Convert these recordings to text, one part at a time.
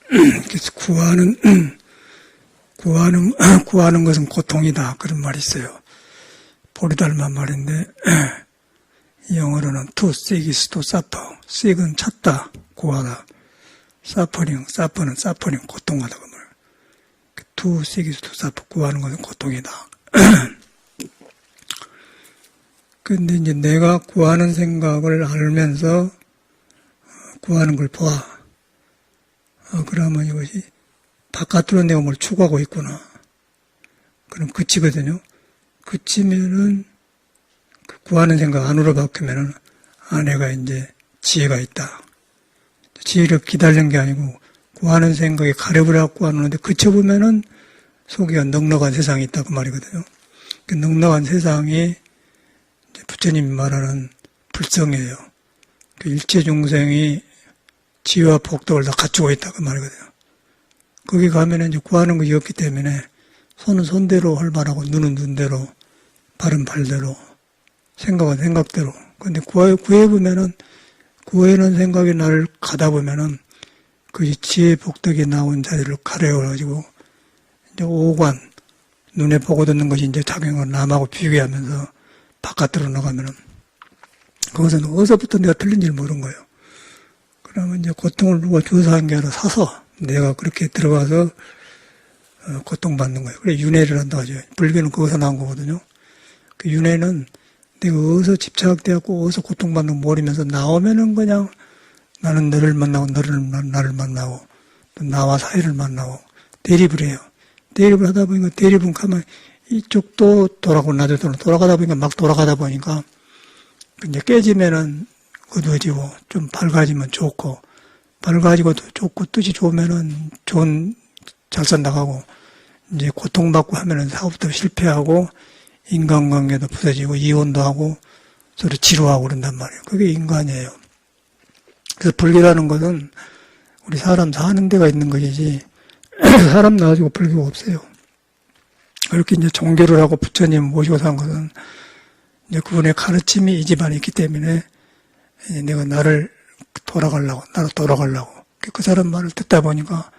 그래서 구하는 것은 고통이다. 그런 말이 있어요. 볼이 닮은 말인데, 영어로는 to seek is to suffer. seek은 찾다, 구하다. suffer는 고통하다. 그 말. to seek is to suffer. 구하는 것은 고통이다. 근데 이제 내가 구하는 생각을 알면서 구하는 걸 봐. 그러면 이것이 바깥으로 내가 뭘 추구하고 있구나. 그럼 그치거든요. 그치면은 구하는 생각 안으로 바뀌면은 내가 이제 지혜가 있다. 지혜를 기다리는 게 아니고 구하는 생각에 가려버려갖고 하는데 그쳐보면은 속에 넉넉한 세상이 있다 그 말이거든요. 그 넉넉한 세상이 부처님이 말하는 불성이에요. 그 일체 중생이 지혜와 복덕을 다 갖추고 있다 그 말이거든요. 거기 가면은 이제 구하는 것이 없기 때문에 손은 손대로 할 말하고 눈은 눈대로 발은 발대로 생각은 생각대로. 근데 구해보면은 구해는 생각이 나를 가다 보면은 그 지혜 복덕이 나온 자리를 가려가지고 이제 오관 눈에 보고 듣는 것이 이제 작용을 남하고 비교하면서 바깥으로 나가면은 그것은 어디서부터 내가 틀린지를 모르는 거예요. 그러면 이제 고통을 누가 조사한 게 아니라 사서 내가 그렇게 들어가서 고통받는 거예요. 그래 윤회를 한다고 하죠. 불교는 거기서 나온 거거든요. 그 윤회는 내가 어디서 집착되었고 어디서 고통받는 거 모르면서 나오면은 그냥 나는 너를 만나고 너를 나를 만나고 또 나와 사이를 만나고 대립을 해요. 대립을 하다 보니까 대립은 가만 이쪽도 돌아가고 나도 돌아가다 보니까 막 돌아가다 보니까 이제 깨지면은 어두워지고 좀 밝아지면 좋고 밝아지고도 좋고 뜻이 좋으면은 잘 산다고 이제 고통받고 하면은 사업도 실패하고 인간관계도 부서지고 이혼도 하고 서로 지루하고 그런단 말이에요. 그게 인간이에요. 그래서 불교라는 것은 우리 사람 사는 데가 있는 것이지 사람 나가지고 불교가 없어요. 그렇게 이제 종교를 하고 부처님 모시고 산 것은 이제 그분의 가르침이 이 집안에 있기 때문에 내가 나로 돌아가려고 그 사람 말을 듣다 보니까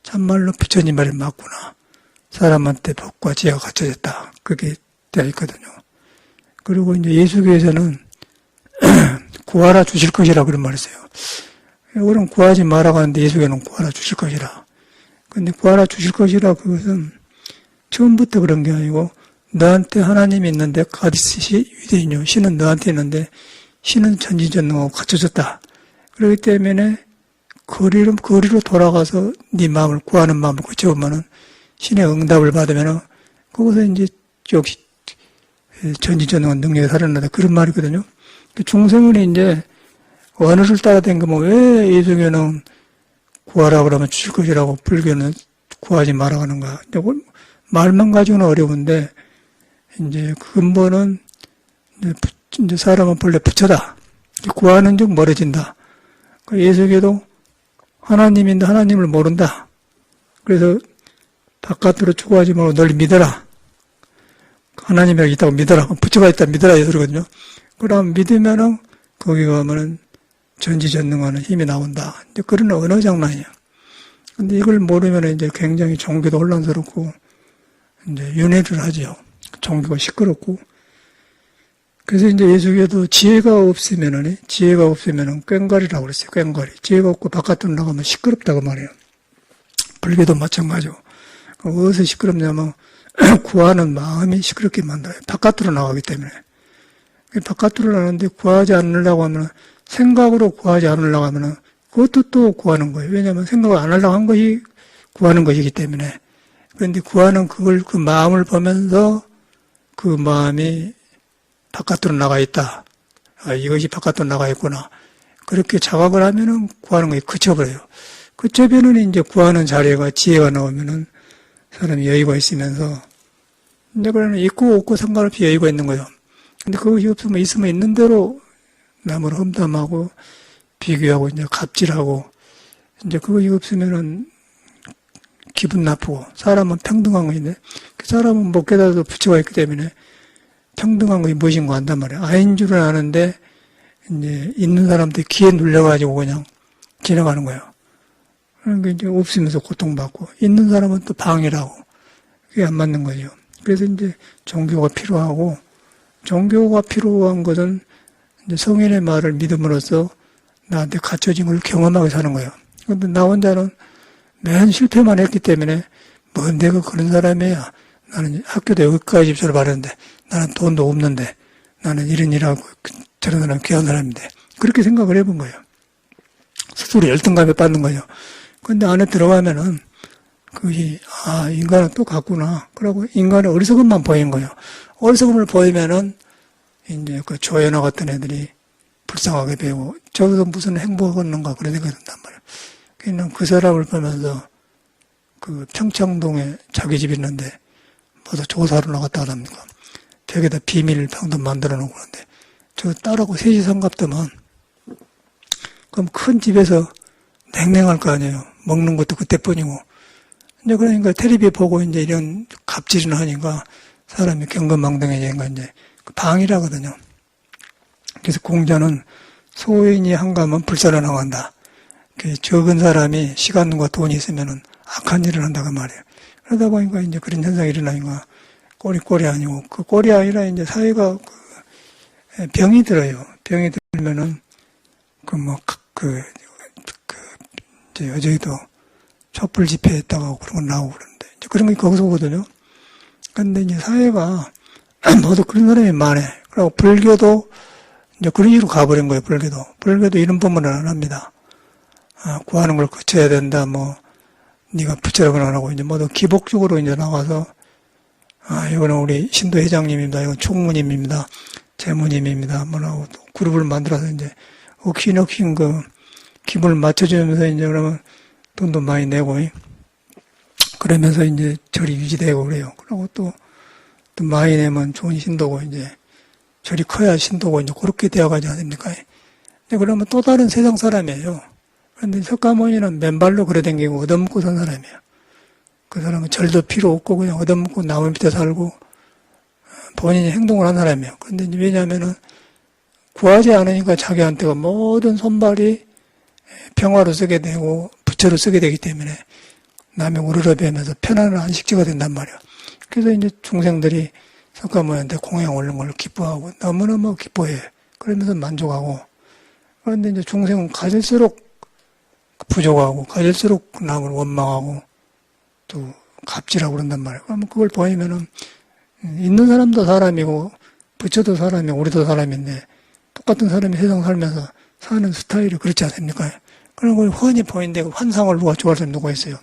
참말로 부처님 말이 맞구나. 사람한테 복과 지혜가 갖춰졌다. 그게 되어 있거든요. 그리고 이제 예수교에서는 구하라 주실 것이라 그런 말을 써요. 우리는 구하지 말라고 하는데 예수교는 구하라 주실 것이라. 근데 구하라 주실 것이라 그것은 처음부터 그런 게 아니고 너한테 하나님이 있는데 가디스시 유대인요. 신은 너한테 있는데 신은 전지전능하고 갖춰졌다. 그렇기 때문에 거리로 돌아가서 네 마음을 구하는 마음을 고쳐보면은 신의 응답을 받으면은 거기서 이제 역시 전지전능한 능력이 살아난다. 그런 말이거든요. 중생은 이제 언어를 따라 댕기면 왜 예수교는 구하라 그러면 주실 것이라고 불교는 구하지 말라고 하는가. 말만 가지고는 어려운데 이제 근본은 이제 사람은 본래 부처다. 구하는 즉 멀어진다. 예수교도 하나님인데 하나님을 모른다. 그래서 바깥으로 추구하지 말고 널 믿어라. 하나님이 있다고 믿어라. 부처가 있다 믿어라 이 소리거든요. 그럼 믿으면은 거기 가면은 전지전능하는 힘이 나온다. 이제 그런 언어 장난이야. 근데 이걸 모르면 이제 굉장히 종교도 혼란스럽고 이제 윤회를 하죠. 종교가 시끄럽고. 그래서 이제 예수교도 지혜가 없으면은 꽹과리라고 그랬어요. 꽹과리. 지혜가 없고 바깥으로 나가면 시끄럽다고 말해요. 불교도 마찬가지고. 어디서 시끄럽냐면 구하는 마음이 시끄럽게 만들어요. 바깥으로 나가기 때문에. 바깥으로 나가는데 구하지 않으려고 하면 생각으로 구하지 않으려고 하면 그것도 또 구하는 거예요. 왜냐하면 생각을 안 하려고 한 것이 구하는 것이기 때문에. 그런데 구하는 그 마음을 보면서 그 마음이 바깥으로 나가 있다. 이것이 바깥으로 나가 있구나. 그렇게 자각을 하면은 구하는 것이 그쳐버려요. 그쳐버리면 이제 구하는 자리가 지혜가 나오면은 사람이 여유가 있으면서 이제 그러면 있고 없고 상관없이 여유가 있는 거예요. 근데 그것이 없으면 있으면 있는 대로 남을 험담하고 비교하고 이제 갑질하고 이제 그것이 없으면은 기분 나쁘고 사람은 평등한 것인데 그 사람은 못 깨달아도 부처가 있기 때문에 평등한 것이 무엇인가 안단 말이에요. 아닌 줄은 아는데 이제 있는 사람들 귀에 눌려가지고 그냥 지나가는 거예요. 그러니까 이제 없으면서 고통받고, 있는 사람은 또 방해라고. 그게 안 맞는 거죠. 그래서 이제 종교가 필요하고, 종교가 필요한 것은 이제 성인의 말을 믿음으로써 나한테 갖춰진 걸 경험하게 사는 거예요. 근데 나 혼자는 맨 실패만 했기 때문에, 뭐 내가 그런 사람이야. 나는 학교도 여기까지 입시를 받았는데, 나는 돈도 없는데, 나는 이런 일하고 저런 사람 귀한 사람인데, 그렇게 생각을 해본 거예요. 스스로 열등감에 빠는 거죠. 근데 안에 들어가면은, 그것이, 인간은 또 같구나. 그러고 인간의 어리석음만 보이는 거예요. 어리석음을 보이면은, 이제 그 조연아 같은 애들이 불쌍하게 배우고, 저기서 무슨 행복을 얻는가, 그런 생각이 든단 말이에요. 그냥 그 사람을 보면서, 그 평창동에 자기 집 있는데, 뭐다 조사로 나갔다 합니까? 벽에다 비밀방도 만들어 놓고 그러는데, 저 딸하고 셋이 상갑더만, 그럼 큰 집에서 냉랭할 거 아니에요. 먹는 것도 그때뿐이고. 이제 그러니까 텔레비 보고 이제 이런 갑질을 하니까 사람이 경건망동해지니까 이제 방이라거든요. 그래서 공자는 소인이 한가하면 불살아나간다. 적은 사람이 시간과 돈이 있으면은 악한 일을 한다고 말이에요. 그러다 보니까 이제 그런 현상이 일어나니까 꼴이 아니고, 그 꼴이 아니라 이제 사회가 병이 들어요. 병이 들면은 이제 어제도 촛불 집회했다가 그런 거 나오고 그러는데, 이제 그런 게 거기서 오거든요. 근데 이제 사회가 모두 그런 사람이 많아. 그리고 불교도 이제 그런 식으로 가버린 거예요, 불교도. 불교도 이런 법문을 안 합니다. 구하는 걸 거쳐야 된다, 네가 부처라고 안 하고, 이제 모두 기복적으로 이제 나와서, 이거는 우리 신도 회장님입니다. 이건 총무님입니다. 재무님입니다. 뭐라고 또 그룹을 만들어서 이제, 옥신옥신 기분을 맞춰주면서 이제 그러면 돈도 많이 내고, 그러면서 이제 절이 유지되고 그래요. 그리고 또 많이 내면 좋은 신도고, 이제 절이 커야 신도고, 이제 그렇게 되어가지 않습니까? 그러면 또 다른 세상 사람이에요. 그런데 석가모니는 맨발로 걸어 다니고 얻어먹고 산 사람이에요. 그 사람은 절도 필요 없고 그냥 얻어먹고 나무 밑에 살고 본인이 행동을 한 사람이에요. 그런데 왜냐하면은 구하지 않으니까 자기한테가 모든 손발이 평화로 쓰게 되고 부처로 쓰게 되기 때문에 남의 우러러뵈면서 편안한 안식처가 된단 말이에요. 그래서 이제 중생들이 석가모니한테 공양 올린 걸 기뻐하고 너무너무 기뻐해. 그러면서 만족하고. 그런데 이제 중생은 가질수록 부족하고 가질수록 남을 원망하고 또 갑질하고 그런단 말이에요. 그러면 그걸 보이면은 있는 사람도 사람이고 부처도 사람이고 우리도 사람인데 똑같은 사람이 세상 살면서 사는 스타일이 그렇지 않습니까? 그런 걸 훤히 보이는데 환상을 누가 좋아할 사람이 누가 있어요?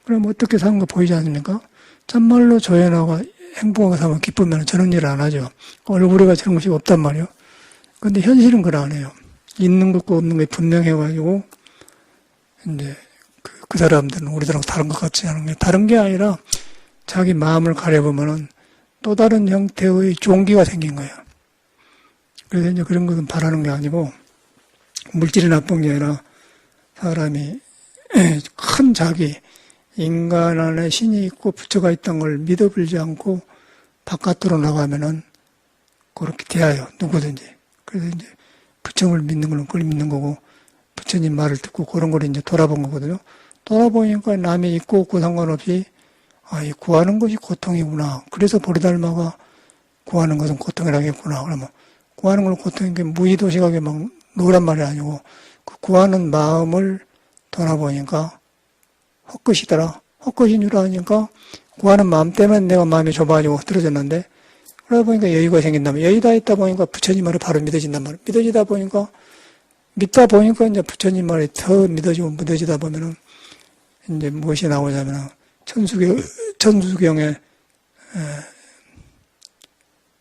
그럼 어떻게 사는 거 보이지 않습니까? 참말로 조연하고 행복하게 살면 기쁘면 저런 일을 안 하죠. 얼굴에가 저런 것이 없단 말이에요. 근데 현실은 그걸 안 해요. 있는 것과 없는 게 분명해가지고 이제 그 사람들은 우리들하고 다른 것 같지 않은 게 다른 게 아니라 자기 마음을 가려보면은 또 다른 형태의 종기가 생긴 거예요. 그래서 이제 그런 것은 바라는 게 아니고 물질이 나쁜 게 아니라 사람이 큰 자기 인간 안에 신이 있고 부처가 있다는 걸 믿어버리지 않고 바깥으로 나가면은 그렇게 돼요. 누구든지. 그래서 이제 부처를 믿는 건 그걸 믿는 거고 부처님 말을 듣고 그런 걸 이제 돌아본 거거든요. 돌아보니까 남이 있고 없고 상관없이 이 구하는 것이 고통이구나. 그래서 보리달마가 구하는 것은 고통이라겠구나. 그러면 구하는 걸 고통인 게 무의도식하게 막 놓으란 말이 아니고 그 구하는 마음을 돌아보니까 헛것이더라. 헛것인 줄 아니까 구하는 마음 때문에 내가 마음이 좁아지고 흐트러졌는데 그러다 보니까 여유가 생긴다면 여유가 있다 보니까 부처님 말이 바로 믿어진단 말이에요. 믿어지다 보니까 이제 부처님 말이 더 믿어지다 보면은 이제 무엇이 나오냐면은 천수경에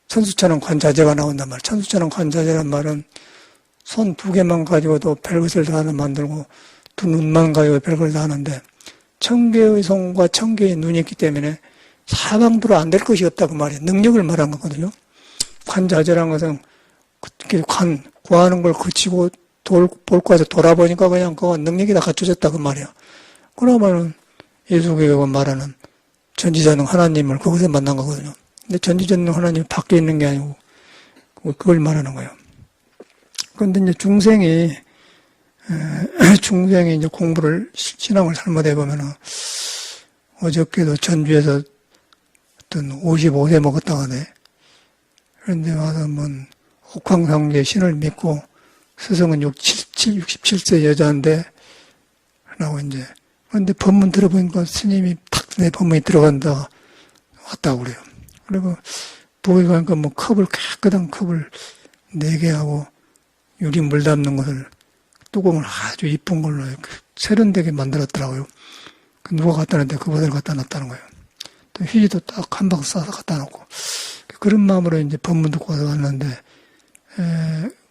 천수천왕 관자재가 나온단 말이에요. 천수천왕 관자재란 말은 손 두 개만 가지고도 별것을 다 하나 만들고 두 눈만 가지고 별걸 다 하는데 1000개의 손과 1000개의 눈이 있기 때문에 사방으로 안 될 것이 없다 그 말이에요. 능력을 말한 거거든요. 관자재란 것은 구하는 걸 그치고 볼 곳에서 돌아보니까 그냥 그 능력이 다 갖춰졌다 그 말이에요. 그러면은 예수교가 말하는 전지전능 하나님을 거기서 만난 거거든요. 근데 전지전능 하나님이 밖에 있는 게 아니고 그걸 말하는 거예요. 그런데 이제 중생이 중생이 이제 공부를, 신앙을 잘못해 보면은, 어저께도 전주에서 어떤 55세 먹었다가 네. 그런데 와서 옥황상제 신을 믿고, 스승은 67세 여자인데, 라고 이제, 그런데 법문 들어보니까 스님이 탁 내 법문이 들어간다, 왔다고 그래요. 그리고, 보기 가니까 컵을, 깨끗한 컵을 4개 하고, 유리 물 담는 것을, 뚜껑을 아주 이쁜 걸로 세련되게 만들었더라고요. 누가 갖다 놨는데 그것을 갖다 놨다는 거예요. 또 휴지도 딱 한 방 싸서 갖다 놓고. 그런 마음으로 이제 법문 듣고 와서 왔는데,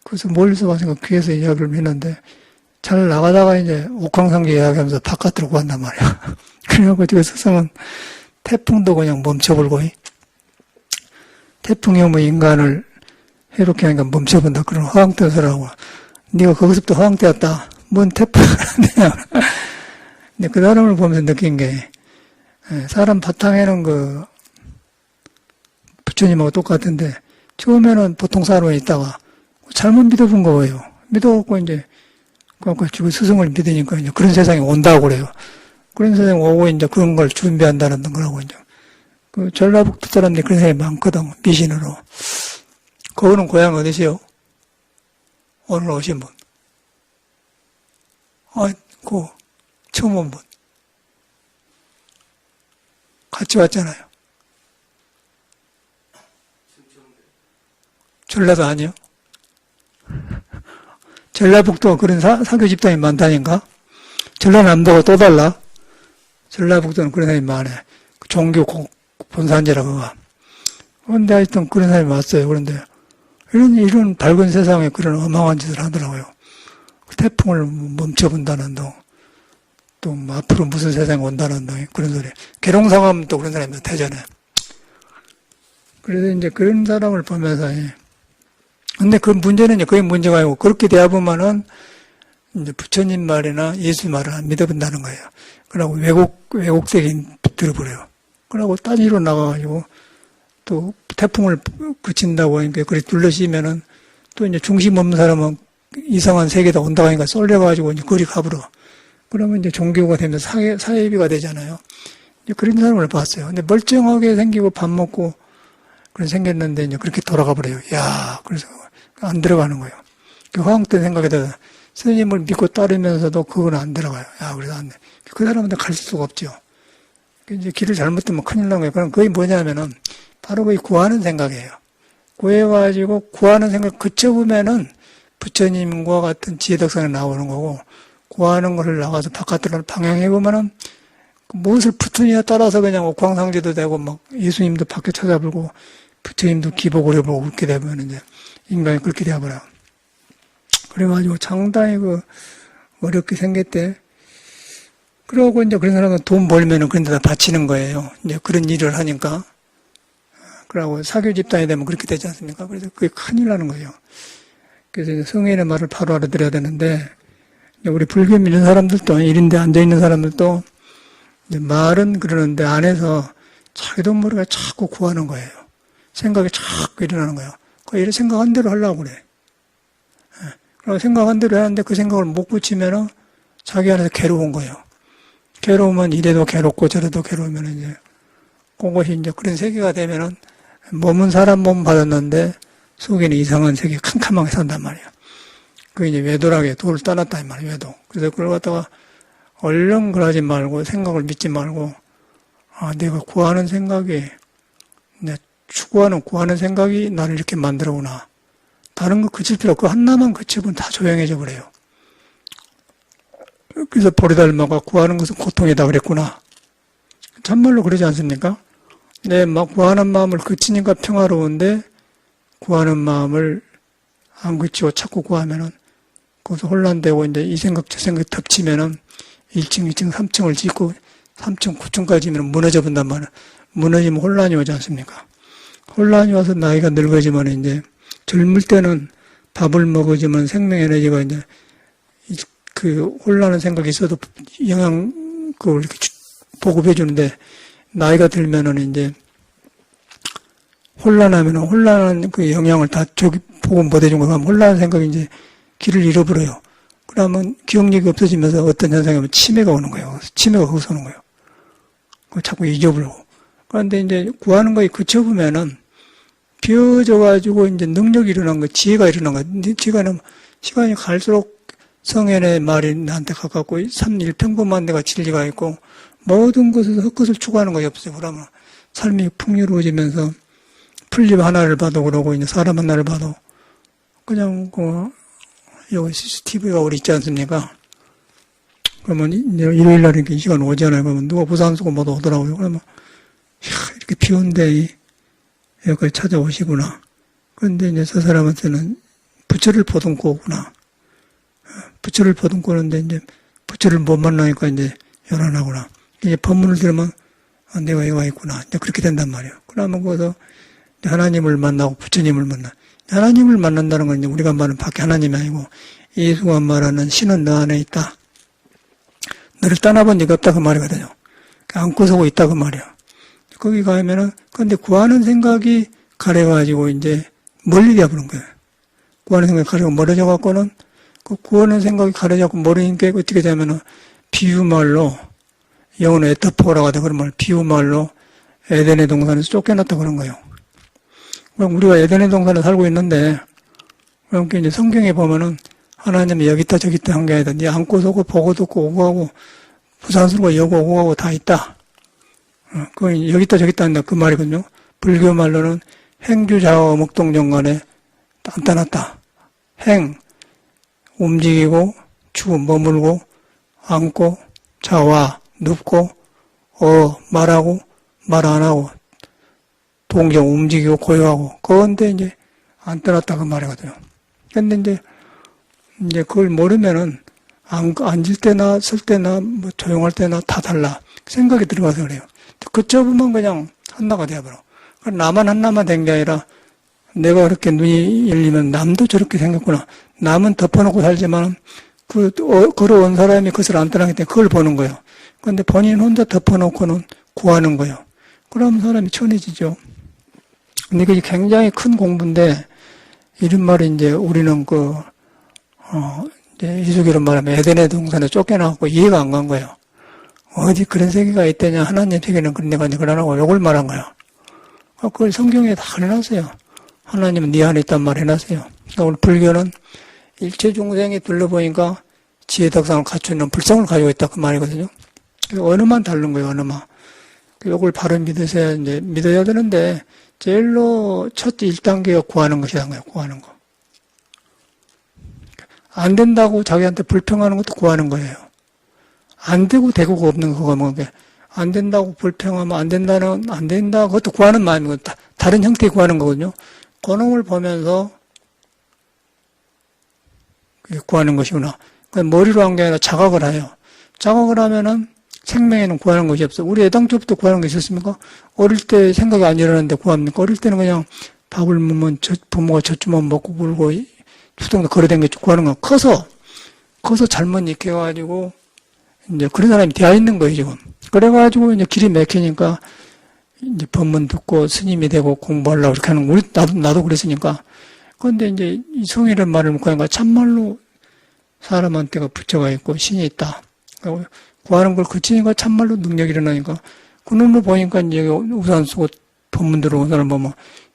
그래서 멀리서 와서 귀에서 이야기를 했는데, 잘 나가다가 이제 옥황상제 이야기하면서 바깥으로 간단 말이야. 그래갖고 지금 스승은 태풍도 그냥 멈춰버리고, 태풍이 오면 인간을 해롭게 하니까 멈춰본다. 그런 화왕태서라고. 네가 거기서부터 화왕태였다. 뭔 태풍. 근데 그 사람을 보면서 느낀 게, 사람 바탕에는 부처님하고 똑같은데, 처음에는 보통 사람이 있다가, 잘못 믿어본 거예요. 믿어갖고 이제, 지금 스승을 믿으니까 이제 그런 세상이 온다고 그래요. 그런 세상이 오고 이제 그런 걸 준비한다는 거라고 이제. 전라북도 사람들이 그런 사람이 많거든, 미신으로. 거기는 고향 어디세요? 오늘 오신 분. 처음 온 분. 같이 왔잖아요. 전라도 아니요? 전라북도가 그런 사교 집단이 많다니까? 전라남도가 또 달라? 전라북도는 그런 사람이 많아. 종교 본산지라고. 그런데 하여튼 그런 사람이 왔어요. 그런데 이런 밝은 세상에 그런 어마어마한 짓을 하더라고요. 태풍을 멈춰본다는 둥, 또 앞으로 무슨 세상이 온다는 둥, 그런 소리. 계룡상하면 또 그런 사람이 대전에. 그래서 이제 그런 사람을 보면서, 근데 그 문제는 이제 그게 문제가 아니고, 그렇게 대해보면은, 이제 부처님 말이나 예수 말을 안 믿어본다는 거예요. 그러고 왜곡되게 들어버려요. 그러고 딴지로 나가가지고, 또 태풍을 그친다고 하니까, 그래 둘러시면은, 또 이제 중심 없는 사람은 이상한 세계다 온다고 하니까 쏠려가지고 이제 거리 가버려. 그러면 이제 종교가 되면서 사회비가 되잖아요. 이제 그런 사람을 봤어요. 근데 멀쩡하게 생기고 밥 먹고, 그래 생겼는데 이제 그렇게 돌아가 버려요. 야, 그래서 안 들어가는 거예요. 그 화왕때 생각에다 스님을 믿고 따르면서도 그건 안 들어가요. 야, 그래서 안 돼. 그 사람한테 갈 수가 없죠. 이제 길을 잘못 뜨면 큰일 나는 거예요. 그럼 그게 뭐냐면은 바로 그게 구하는 생각이에요. 구해가지고 구하는 생각 그쳐보면은 부처님과 같은 지혜덕선이 나오는 거고, 구하는 것을 나가서 바깥으로 방향해보면은 무엇을 붙으냐에 따라서 그냥 옥황상제도 되고 막 예수님도 밖에 찾아보고 부처님도 기복을 해보고 그렇게 되면 이제 인간이 그렇게 되어버려요. 그래가지고 상당히 어렵게 생겼대. 그러고 이제 그런 사람은 돈 벌면은 그런 데다 바치는 거예요. 이제 그런 일을 하니까. 그러고 사교 집단이 되면 그렇게 되지 않습니까? 그래서 그게 큰일 나는 거예요. 그래서 성인의 말을 바로 알아들어야 되는데, 우리 불교 믿는 사람들도, 일인데 앉아있는 사람들도, 말은 그러는데 안에서 자기도 모르게 자꾸 구하는 거예요. 생각이 자꾸 일어나는 거예요. 이런 생각한 대로 하려고 그래. 그리고 생각한 대로 하는데 그 생각을 못 고치면은 자기 안에서 괴로운 거예요. 괴로우면 이래도 괴롭고 저래도 괴로우면 이제, 그것이 이제 그런 세계가 되면은 몸은 사람 몸 받았는데 속에는 이상한 세계 캄캄하게 산단 말이야. 그게 이제 외도라게 도를 따랐다 이 말이야, 외도. 그래서 그걸 갖다가 얼른 그러지 말고 생각을 믿지 말고, 내가 구하는 생각이, 내 추구하는 구하는 생각이 나를 이렇게 만들어오나. 다른 거 그칠 필요 없고 하나만 그치면 다 조용해져 버려요. 그래서 보리달마가 구하는 것은 고통이다 그랬구나. 참말로 그러지 않습니까? 막 구하는 마음을 그치니까 평화로운데 구하는 마음을 안 그치고 자꾸 구하면은 거기서 혼란되고 이제 이 생각 저 생각 덮치면은 1층, 2층, 3층을 짓고 3층, 9층까지면 무너져 본단 말이야. 무너지면 혼란이 오지 않습니까? 혼란이 와서 나이가 늙어지면 이제 젊을 때는 밥을 먹어주면 생명 에너지가 이제 그 혼란한 생각이 있어도 그걸 이렇게 보급해 주는데 나이가 들면은 이제 혼란하면은 혼란한 그 영향을 다 저기 보급 못 해준 거면 혼란한 생각이 이제 길을 잃어버려요. 그러면 기억력이 없어지면서 어떤 현상이 오면 치매가 오는 거예요. 치매가 거기서 오는 거예요. 자꾸 잊어버리고. 그런데 이제 구하는 거에 그쳐보면은 비어져가지고 이제 능력이 일어난 거, 지혜가 일어난 거. 지혜가는 시간이 갈수록 성현의 말이 나한테 가깝고, 삼일평범한 데가 진리가 있고, 모든 것에서 헛것을 추구하는 것이 없어요. 그러면 삶이 풍요로워지면서 풀립 하나를 봐도 그러고, 이제 사람 하나를 봐도, 그냥, 여기 CCTV가 우리 있지 않습니까? 그러면 이제 일요일 날 이렇게 이 시간 오잖아요. 그러면 누가 부산 쓰고 뭐도 오더라고요. 그러면, 이렇게 비 온데, 여기까지 찾아오시구나. 그런데 이제 저 사람한테는 부처를 보듬고 오구나. 부처를 보듬고 오는데 이제 부처를 못 만나니까 이제 요란하구나. 이제 법문을 들으면 내가 여기 와 있구나. 이제 그렇게 된단 말이에요. 그러면 거기서 하나님을 만나고 부처님을 만나. 하나님을 만난다는 건 이제 우리가 말하는 밖에 하나님이 아니고 예수가 말하는 신은 너 안에 있다. 너를 떠나본 적이 없다 그 말이거든요. 안고 서고 있다 그 말이야. 거기 가면은 근데 구하는 생각이 가려가지고 이제 멀리 가버린 거예요. 구하는 생각이 가려고 멀어져 갖고는 그 구하는 생각이 가려져갖고 멀으니까 어떻게 되면은 비유말로 영어는 에타포라고 하다 그런 말 비유말로 에덴의 동산에서 쫓겨났다 그런 거예요. 그럼 우리가 에덴의 동산에 살고 있는데 그러니까 이제 성경에 보면은 하나님이 여기 있다 저기 있다 한 게 아니라 네 안고 서고 보고 듣고 오고 하고 부산스러워 여고 오고 하고 다 있다. 그 여기 있다 저기 있다 한다 그 말이거든요. 불교 말로는 행주좌와 목동정간에 안 떠났다. 행 움직이고 추 머물고 앉고 자와 눕고 말하고 말 안 하고 동정 움직이고 고요하고 그건데 이제 안 떠났다 그 말이거든요. 근데 이제 그걸 모르면은 앉을 때나 설 때나 뭐 조용할 때나 다 달라 생각이 들어가서 그래요. 그쳐보면 그냥 한나가 되어버려. 나만 한나만 된 게 아니라 내가 그렇게 눈이 열리면 남도 저렇게 생겼구나. 남은 덮어놓고 살지만 걸어온 사람이 그것을 안 떠나기 때문에 그걸 보는 거예요. 그런데 본인 혼자 덮어놓고는 구하는 거예요. 그럼 사람이 천해지죠. 근데 그게 굉장히 큰 공부인데 이런 말이 이제 우리는 이제 이수기로 말하면 에덴의 동산에 쫓겨나고 이해가 안 간 거예요. 어디 그런 세계가 있다냐, 하나님 세계는 그런 데가 아니고 그러라고 욕을 말한 거야. 그걸 성경에 다 해놨어요. 하나님은 네 안에 있단 말 해놨어요. 그러니까 우리 불교는 일체 중생이 둘러보니까 지혜 덕상을 갖추는 불성을 가지고 있다 그 말이거든요. 언어만 다른 거예요, 언어만. 요걸 바로 믿으셔야 이제 믿어야 되는데 제일로 첫 1단계가 구하는 것이라는 거예요, 구하는 거. 안 된다고 자기한테 불평하는 것도 구하는 거예요. 안 되고 되고가 없는 거가 뭐, 안 된다고 불평하면 안 된다, 그것도 구하는 마음이고, 다른 형태의 구하는 거거든요. 그놈을 보면서, 구하는 것이구나. 머리로 한 게 아니라 자각을 해요. 자각을 하면은 생명에는 구하는 것이 없어. 우리 애당초부터 구하는 게 있었습니까? 어릴 때 생각이 안 일어나는데 구합니까? 어릴 때는 그냥 밥을 먹으면 부모가 젖주면 먹고 굴고, 수동도 걸어다니겠죠. 구하는 거. 커서 잘못 익혀가지고, 이제 그런 사람이 되어 있는 거예요, 지금. 그래가지고 이제 길이 막히니까 이제 법문 듣고 스님이 되고 공부하려고 그렇게 하는 거. 나도 그랬으니까. 그런데 이제 이 성의를 말을 먹고 하니까 참말로 사람한테가 부처가 있고 신이 있다. 구하는 걸 그치니까 참말로 능력이 일어나니까 그 놈을 보니까 이제 우산 쓰고 법문 들어온 사람 보면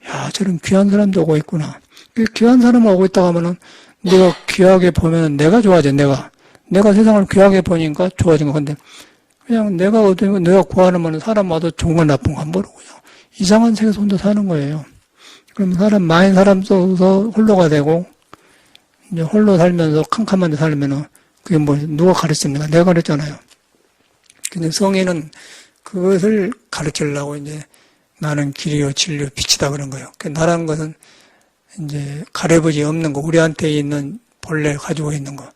야, 저런 귀한 사람도 오고 있구나. 귀한 사람 오고 있다고 하면은 내가 귀하게 보면은 내가 좋아져, 내가 세상을 귀하게 보니까 좋아진 거. 근데 그냥 내가 구하는 거는 사람 와도 좋은 건 나쁜 건 모르고 그냥 이상한 세계에서 혼자 사는 거예요. 그럼 많은 사람 속에서 홀로가 되고 이제 홀로 살면서 캄캄한 데 살면은 그게 뭐 누가 가르칩니까? 내가 가르쳤잖아요. 근데 성인은 그것을 가르치려고 이제 나는 길이요 진리요 빛이다 그런 거예요. 나라는 것은 이제 가려버지 없는 거, 우리한테 있는 본래 가지고 있는 거.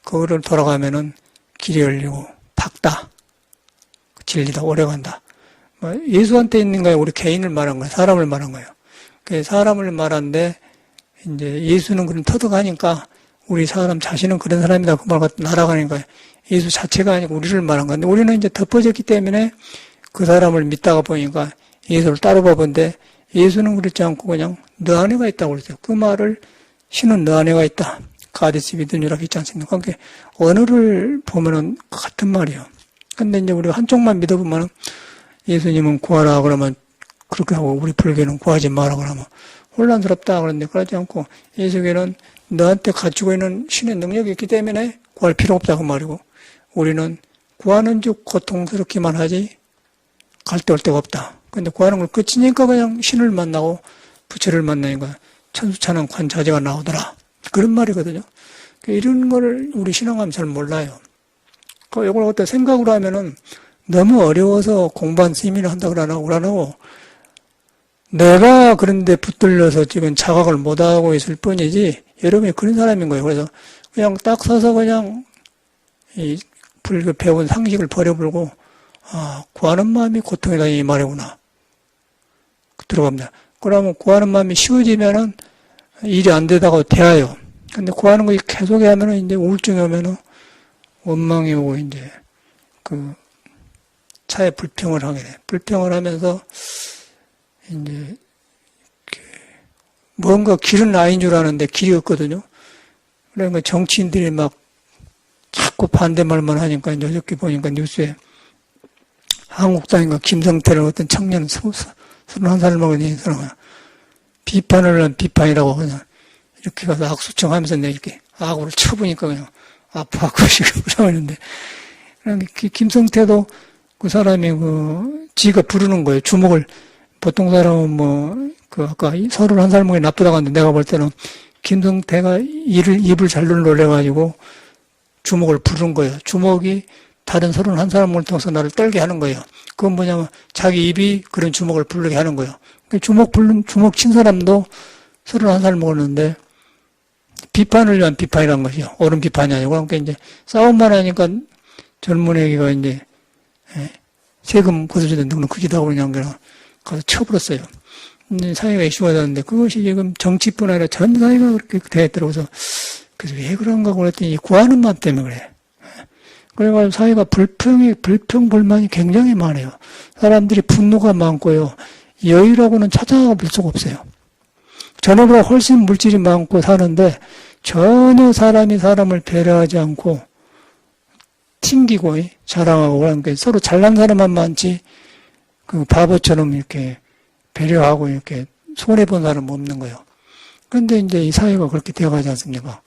그거를 돌아가면은 길이 열리고 밝다. 진리다. 오래간다. 예수한테 있는 거예요. 우리 개인을 말한 거예요. 사람을 말한 거예요. 사람을 말하는데 이제 예수는 그런 터득하니까 우리 사람 자신은 그런 사람이다. 그 말 갖다 날아가니까 예수 자체가 아니고 우리를 말한 건데 우리는 이제 덮어졌기 때문에 그 사람을 믿다가 보니까 예수를 따라봐 본데 예수는 그렇지 않고 그냥 너 안에가 있다고 그랬어요. 그 말을 신은 너 안에가 있다. 가디스 비드뉴라고 있지 않습니까? 그러니까 언어를 보면은 같은 말이에요. 근데 이제 우리가 한쪽만 믿어보면은 예수님은 구하라 그러면 그렇게 하고 우리 불교는 구하지 마라 그러면 혼란스럽다 그러는데 그러지 않고 예수께는 너한테 가지고 있는 신의 능력이 있기 때문에 구할 필요 없다고 말이고 우리는 구하는 즉 고통스럽기만 하지 갈 데 올 데가 없다. 근데 구하는 걸 끝이니까 그냥 신을 만나고 부처를 만나니까 천수찬은 관자재가 나오더라. 그런 말이거든요. 이런 거를 우리 신앙하면 잘 몰라요. 이걸 어떤 생각으로 하면은 너무 어려워서 공부한 스님이나 한다고 안 하고 내가 그런데 붙들려서 지금 자각을 못하고 있을 뿐이지 여러분이 그런 사람인 거예요. 그래서 그냥 딱 서서 그냥 이 불교 배운 상식을 버려버리고 구하는 마음이 고통이다 이 말이구나. 들어갑니다. 그러면 구하는 마음이 쉬워지면은 일이 안 되다가 돼요. 근데 구하는 거 계속 하면은 이제 우울증이 오면은 원망이 오고 이제 그 차에 불평을 하게 돼. 불평을 하면서 이제 뭔가 길은 아닌 줄 아는데 길이 없거든요. 그러니까 정치인들이 막 자꾸 반대말만 하니까 이제 어저께 보니까 뉴스에 한국당인가 김성태를 어떤 청년 21살 먹은 사람이 비판을 한 비판이라고 그냥 이렇게 가서 악수청 하면서 내 이렇게 악으로 쳐보니까 그냥 아파하고 그러는데 김성태도 그 사람이 지가 부르는 거예요. 주먹을 보통 사람은 아까 31살 먹이 나쁘다고 하는데 내가 볼 때는 김성태가 입을 잘 놀래가지고 주먹을 부른 거예요. 주먹이 다른 31살 먹을 통해서 나를 떨게 하는 거예요. 그건 뭐냐면 자기 입이 그런 주먹을 부르게 하는 거예요. 주먹 친 사람도 31살 먹었는데 비판을 위한 비판이란 것이요. 옳은 비판이 아니고 그러니까 이제 싸움만 하니까 젊은 애기가 이제 세금 거둬주는데 너는 크기도 그냥 가서 쳐버렸어요. 사회가 이슈가 되는데 그것이 지금 정치뿐 아니라 전 사회가 그렇게 되었더라고요. 그래서 왜 그런가 그랬더니 구하는 마음 때문에 그래. 그래가지고 사회가 불평불만이 굉장히 많아요. 사람들이 분노가 많고요. 여유라고는 찾아볼 수가 없어요. 전에보다 훨씬 물질이 많고 사는데 전혀 사람이 사람을 배려하지 않고 튕기고 자랑하고 그러니까 서로 잘난 사람만 많지 그 바보처럼 이렇게 배려하고 이렇게 손해본 사람은 없는 거예요. 그런데 이제 이 사회가 그렇게 되어가지 않습니까?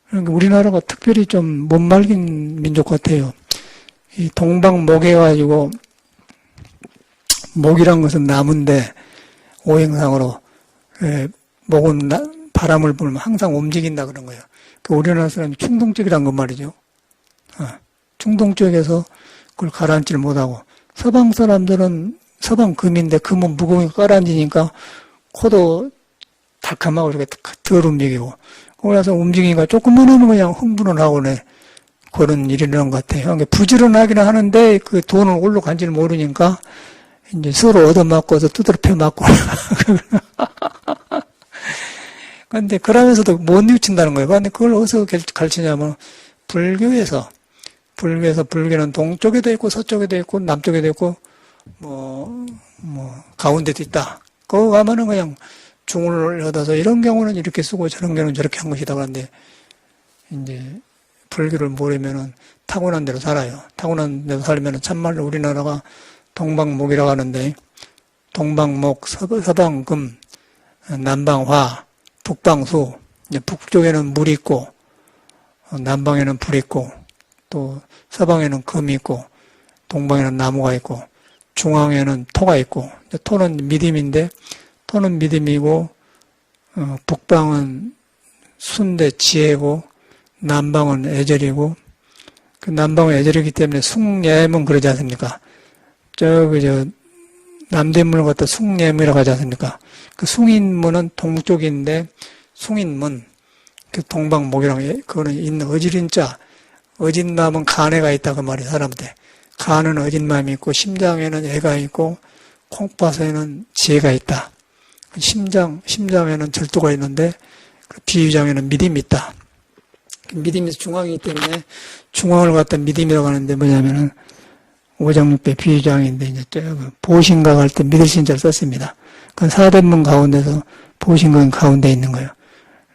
그러니까 우리나라가 특별히 좀 못 말긴 민족 같아요. 이 동방목해가지고 목이란 것은 나무인데 오행상으로 목은 바람을 불면 항상 움직인다 그런 거예요. 우리나라 사람이 충동적이란 건 말이죠. 충동적에서 그걸 가라앉지를 못하고 서방 사람들은 서방 금인데 금은 무거우니까 가라앉으니까 코도 달콤하고 이렇게 덜 움직이고 그래서 움직이니까 조금만 하면 그냥 흥분을 하고네 그런 일이 일어난 것 같아요. 그러니까 부지런하기는 하는데 그 돈을 올로 간지를 모르니까 이제 서로 얻어맞고서 두드러 패 맞고 그런데 그러면서도 못 뉘우친다는 거예요. 그런데 그걸 어디서 가르치냐면 불교에서 불교는 동쪽에도 있고 서쪽에도 있고 남쪽에도 있고 가운데도 있다. 거기 가면은 그냥 중을 얻어서 이런 경우는 이렇게 쓰고 저런 경우는 저렇게 한 것이다. 그런데 이제 불교를 모르면은 타고난 대로 살아요. 타고난 대로 살면은 참말로 우리나라가 동방목이라고 하는데 동방목, 서방금, 남방화, 북방수. 북쪽에는 물이 있고 남방에는 불이 있고 또 서방에는 금이 있고 동방에는 나무가 있고 중앙에는 토가 있고 토는 믿음인데 토는 믿음이고 북방은 순대 지혜고 남방은 애절이고 그 남방은 애절이기 때문에 숭례문 그러지 않습니까? 남대문을 갖다 숭례문이라고 하지 않습니까? 그 숭인문은 동쪽인데 숭인문 그 동방목이라고 그거는 있는 어지린자 어진 마음은 간애가 있다 그 말이 사람들. 간은 어진 마음이 있고 심장에는 애가 있고 콩팥에는 지혜가 있다. 심장에는 절도가 있는데 비위장에는 믿음이 있다. 믿음이 중앙이기 때문에 중앙을 갖다 믿음이라고 하는데 뭐냐면은 오장육배 비위장인데 이제 보신각 할 때 믿을 신자를 썼습니다. 그건 사대문 가운데서 보신각은 가운데 있는 거예요.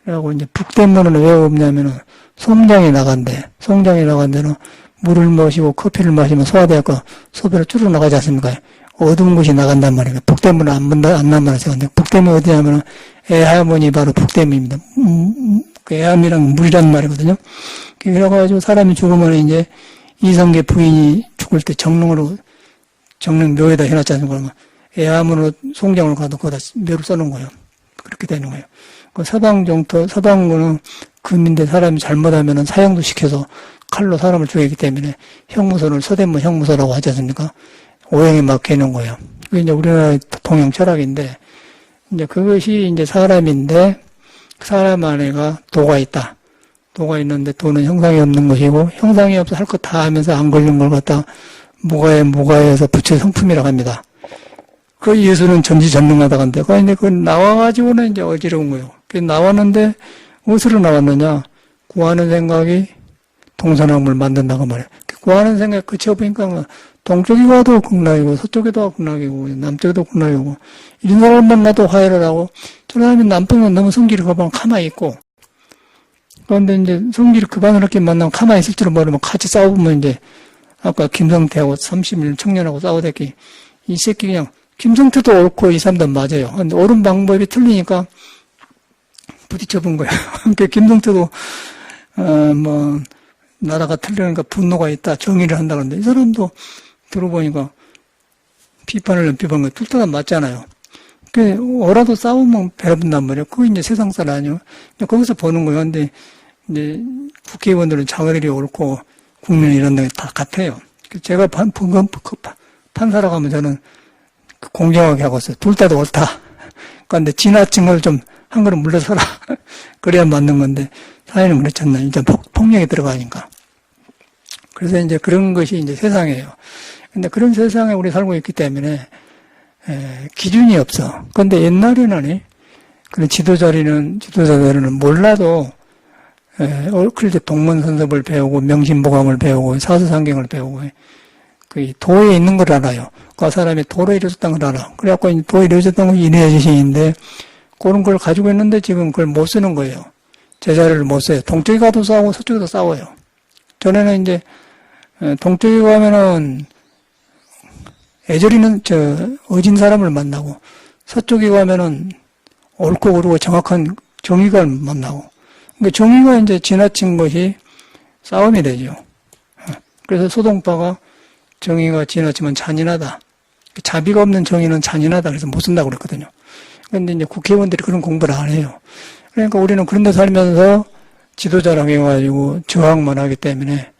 그래갖고 이제 북대문은 왜 없냐면은 송장이 나간대. 송장이 나간 데는 물을 마시고 커피를 마시면 소화돼갖고 소변을 쭉 나가지 않습니까? 어두운 곳이 나간단 말이에요. 북대문은 안 나만해서. 근데 북대문이 어디냐면은 애하문이 바로 북대문입니다. 그 애함이랑 물이란 말이거든요. 그래가지고 사람이 죽으면 이제 이성계 부인이 죽을 때 정릉 묘에다 해놨지 않습니까? 그러면 애함으로 송장으로 가도 거기다 묘를 써놓은 거예요. 그렇게 되는 거예요. 그 서방군은 금인데 사람이 잘못하면은 사형도 시켜서 칼로 사람을 죽이기 때문에 형무소를 서대문 형무소라고 하지 않습니까? 오형에 맞게 해놓은 거예요. 그게 이제 우리나라의 동양 철학인데, 이제 그것이 이제 사람인데, 사람 안에가 도가 있다. 도가 있는데 도는 형상이 없는 것이고, 형상이 없어 할 것 다 하면서 안 걸린 걸 갖다 무가해서 부처의 성품이라고 합니다. 그 예수는 전지전능하다고 하는데, 그 나와가지고는 이제 어지러운 거예요. 그 나왔는데, 무엇으로 나왔느냐? 구하는 생각이 동서남을 만든다고 말해요. 구하는 생각이 그쳐보니까 동쪽에 가도 극락이고, 서쪽에도 극락이고, 남쪽에도 극락이고, 이런 사람 만나도 화해를 하고, 저 사람이 남편은 너무 성질이 급하면 가만히 있고, 그런데 이제 성질이 급하게 만나면 가만히 있을 줄은 모르면 같이 싸우면 이제, 아까 김성태하고 30일 청년하고 싸우더니, 이 새끼 그냥, 김성태도 옳고 이 사람도 맞아요. 근데 옳은 방법이 틀리니까 부딪혀본 거예요. 그러니까 김성태도, 나라가 틀리니까 분노가 있다, 정의를 한다 그러는데, 이 사람도 들어보니까 비판을 비판한 거 둘 다 맞잖아요. 어라도 싸우면 배려본단 말이에요. 그거 이제 세상살 아니에요. 거기서 보는 거예요. 근데 이제 국회의원들은 자기들이 옳고 국민이 이런 데 다 같아요. 제가 판사라고 하면 저는 공정하게 하고 있어요. 둘 다도 옳다. 그런데 지나친 걸 좀 한 걸음 물러서라. 그래야 맞는 건데 사회는 그렇지 않나. 이제 폭력이 들어가니까. 그래서 이제 그런 것이 이제 세상이에요. 근데 그런 세상에 우리 살고 있기 때문에 기준이 없어. 근데 옛날에는 그런 지도자들은 몰라도 그럴 때 동문선섭을 배우고 명심보감을 배우고 사서상경을 배우고 그 도에 있는 걸 알아요. 그 사람이 도로 이루어졌다는 걸 알아. 그래갖고 도에 이루어졌다는 건 인해지신인데 그런 걸 가지고 있는데 지금 그걸 못 쓰는 거예요. 제자리를 못 써요. 동쪽에 가도 싸우고 서쪽에도 싸워요. 전에는 이제 동쪽에 가면은 애절이는 어진 사람을 만나고 서쪽에 가면은 옳고 그르고 정확한 정의가 만나고 그러니까 정의가 이제 지나친 것이 싸움이 되죠. 그래서 소동파가 정의가 지나치면 잔인하다. 자비가 없는 정의는 잔인하다. 그래서 못 쓴다고 그랬거든요. 그런데 이제 국회의원들이 그런 공부를 안 해요. 그러니까 우리는 그런 데 살면서 지도자라고 해가지고 저항만 하기 때문에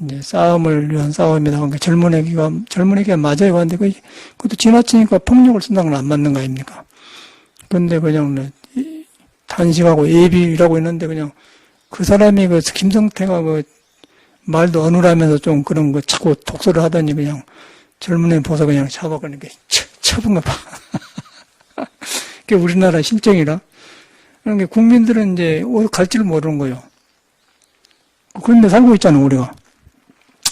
이제 싸움을 위한 싸움이다. 그러니까 젊은이가 맞아요. 근데 그것도 지나치니까 폭력을 쓴다는 건 안 맞는 거 아닙니까? 근데 그냥 단식하고 예비라고 했는데 그냥 그 사람이 김성태가 말도 어눌하면서 좀 그런 거 자꾸 독서를 하더니 그냥 젊은이 보서 그냥 잡아가는 게 쳐본 거 봐. 그게 우리나라 실정이라. 그러니까 국민들은 이제 갈 줄 모르는 거예요. 그런데 살고 있잖아, 우리가.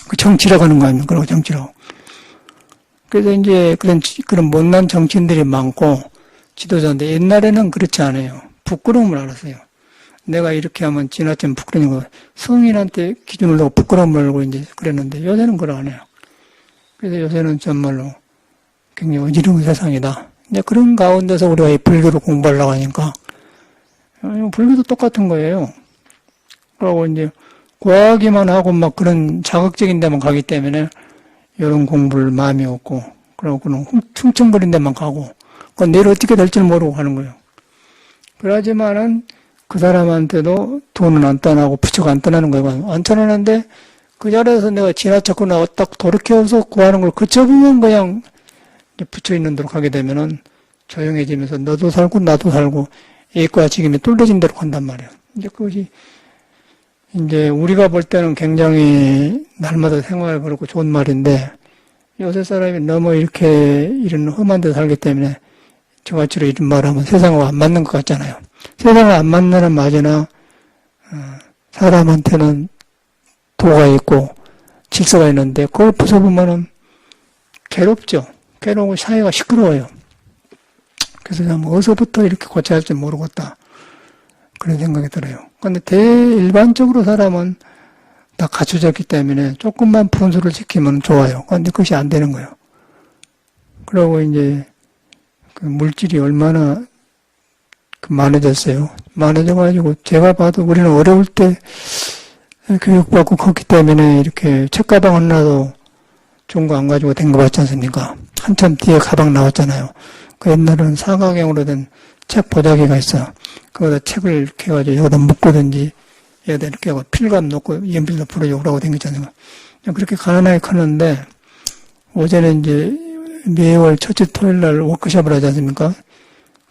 그 정치라고 하는 거 아닙니까? 그리고 정치라고. 그래서 이제 그런 못난 정치인들이 많고 지도자인데 옛날에는 그렇지 않아요. 부끄러움을 알았어요. 내가 이렇게 하면 지나치면 부끄러운 거. 성인한테 기준을 두고 부끄러움을 알고 이제 그랬는데 요새는 그걸 안 해요. 그래서 요새는 정말로 굉장히 어지러운 세상이다. 이제 그런 가운데서 우리가 이 불교를 공부하려고 하니까 불교도 똑같은 거예요. 그러고 이제 구하기만 하고 막 그런 자극적인 데만 가기 때문에 이런 공부를 마음이 없고 그러고 그냥 퉁퉁거린 데만 가고 그건 내일 어떻게 될지 모르고 하는 거예요. 그러지만은 그 사람한테도 돈은 안 떠나고 부처가 안 떠나는 거예요. 안 떠나는데 그 자리에서 내가 지나쳤고 나가 딱 돌이켜서 구하는 걸 그쳐보면 그냥 부처 있는 데로 가게 되면은 조용해지면서 너도 살고 나도 살고 이과 지금이 뚫려진 대로 간단 말이에요. 이제 그것이 이제 우리가 볼 때는 굉장히 날마다 생활을 그렇고 좋은 말인데 요새 사람이 너무 이렇게 이런 험한 데 살기 때문에 저같이로 이런 말을 하면 세상과 안 맞는 것 같잖아요. 세상을 안 맞는 맞으나 사람한테는 도가 있고 질서가 있는데 그걸 부숴보면은 괴롭죠. 괴로우고 사회가 시끄러워요. 그래서 어디서부터 이렇게 고쳐야 할지 모르겠다. 그런 생각이 들어요. 근데 대일반적으로 사람은 다 갖춰져 있기 때문에 조금만 분수를 지키면 좋아요. 근데 그것이 안 되는 거예요. 그리고 이제 그 물질이 얼마나 많아졌어요. 많아져가지고 제가 봐도 우리는 어려울 때 교육받고 컸기 때문에 이렇게 책가방 하나도 좋은 거 안 가지고 된 거 같지 않습니까? 한참 뒤에 가방 나왔잖아요. 그 옛날에는 사각형으로 된 책 보자기가 있어. 거기다 책을 이렇게 해가지고 여기다 묶고든지 여기다 이렇게 하고 필감 놓고 연필로 풀어주고 그러고 댕겼잖아요. 그렇게 가난하게 컸는데 어제는 이제 매월 첫째 토요일 날 워크숍을 하지 않습니까?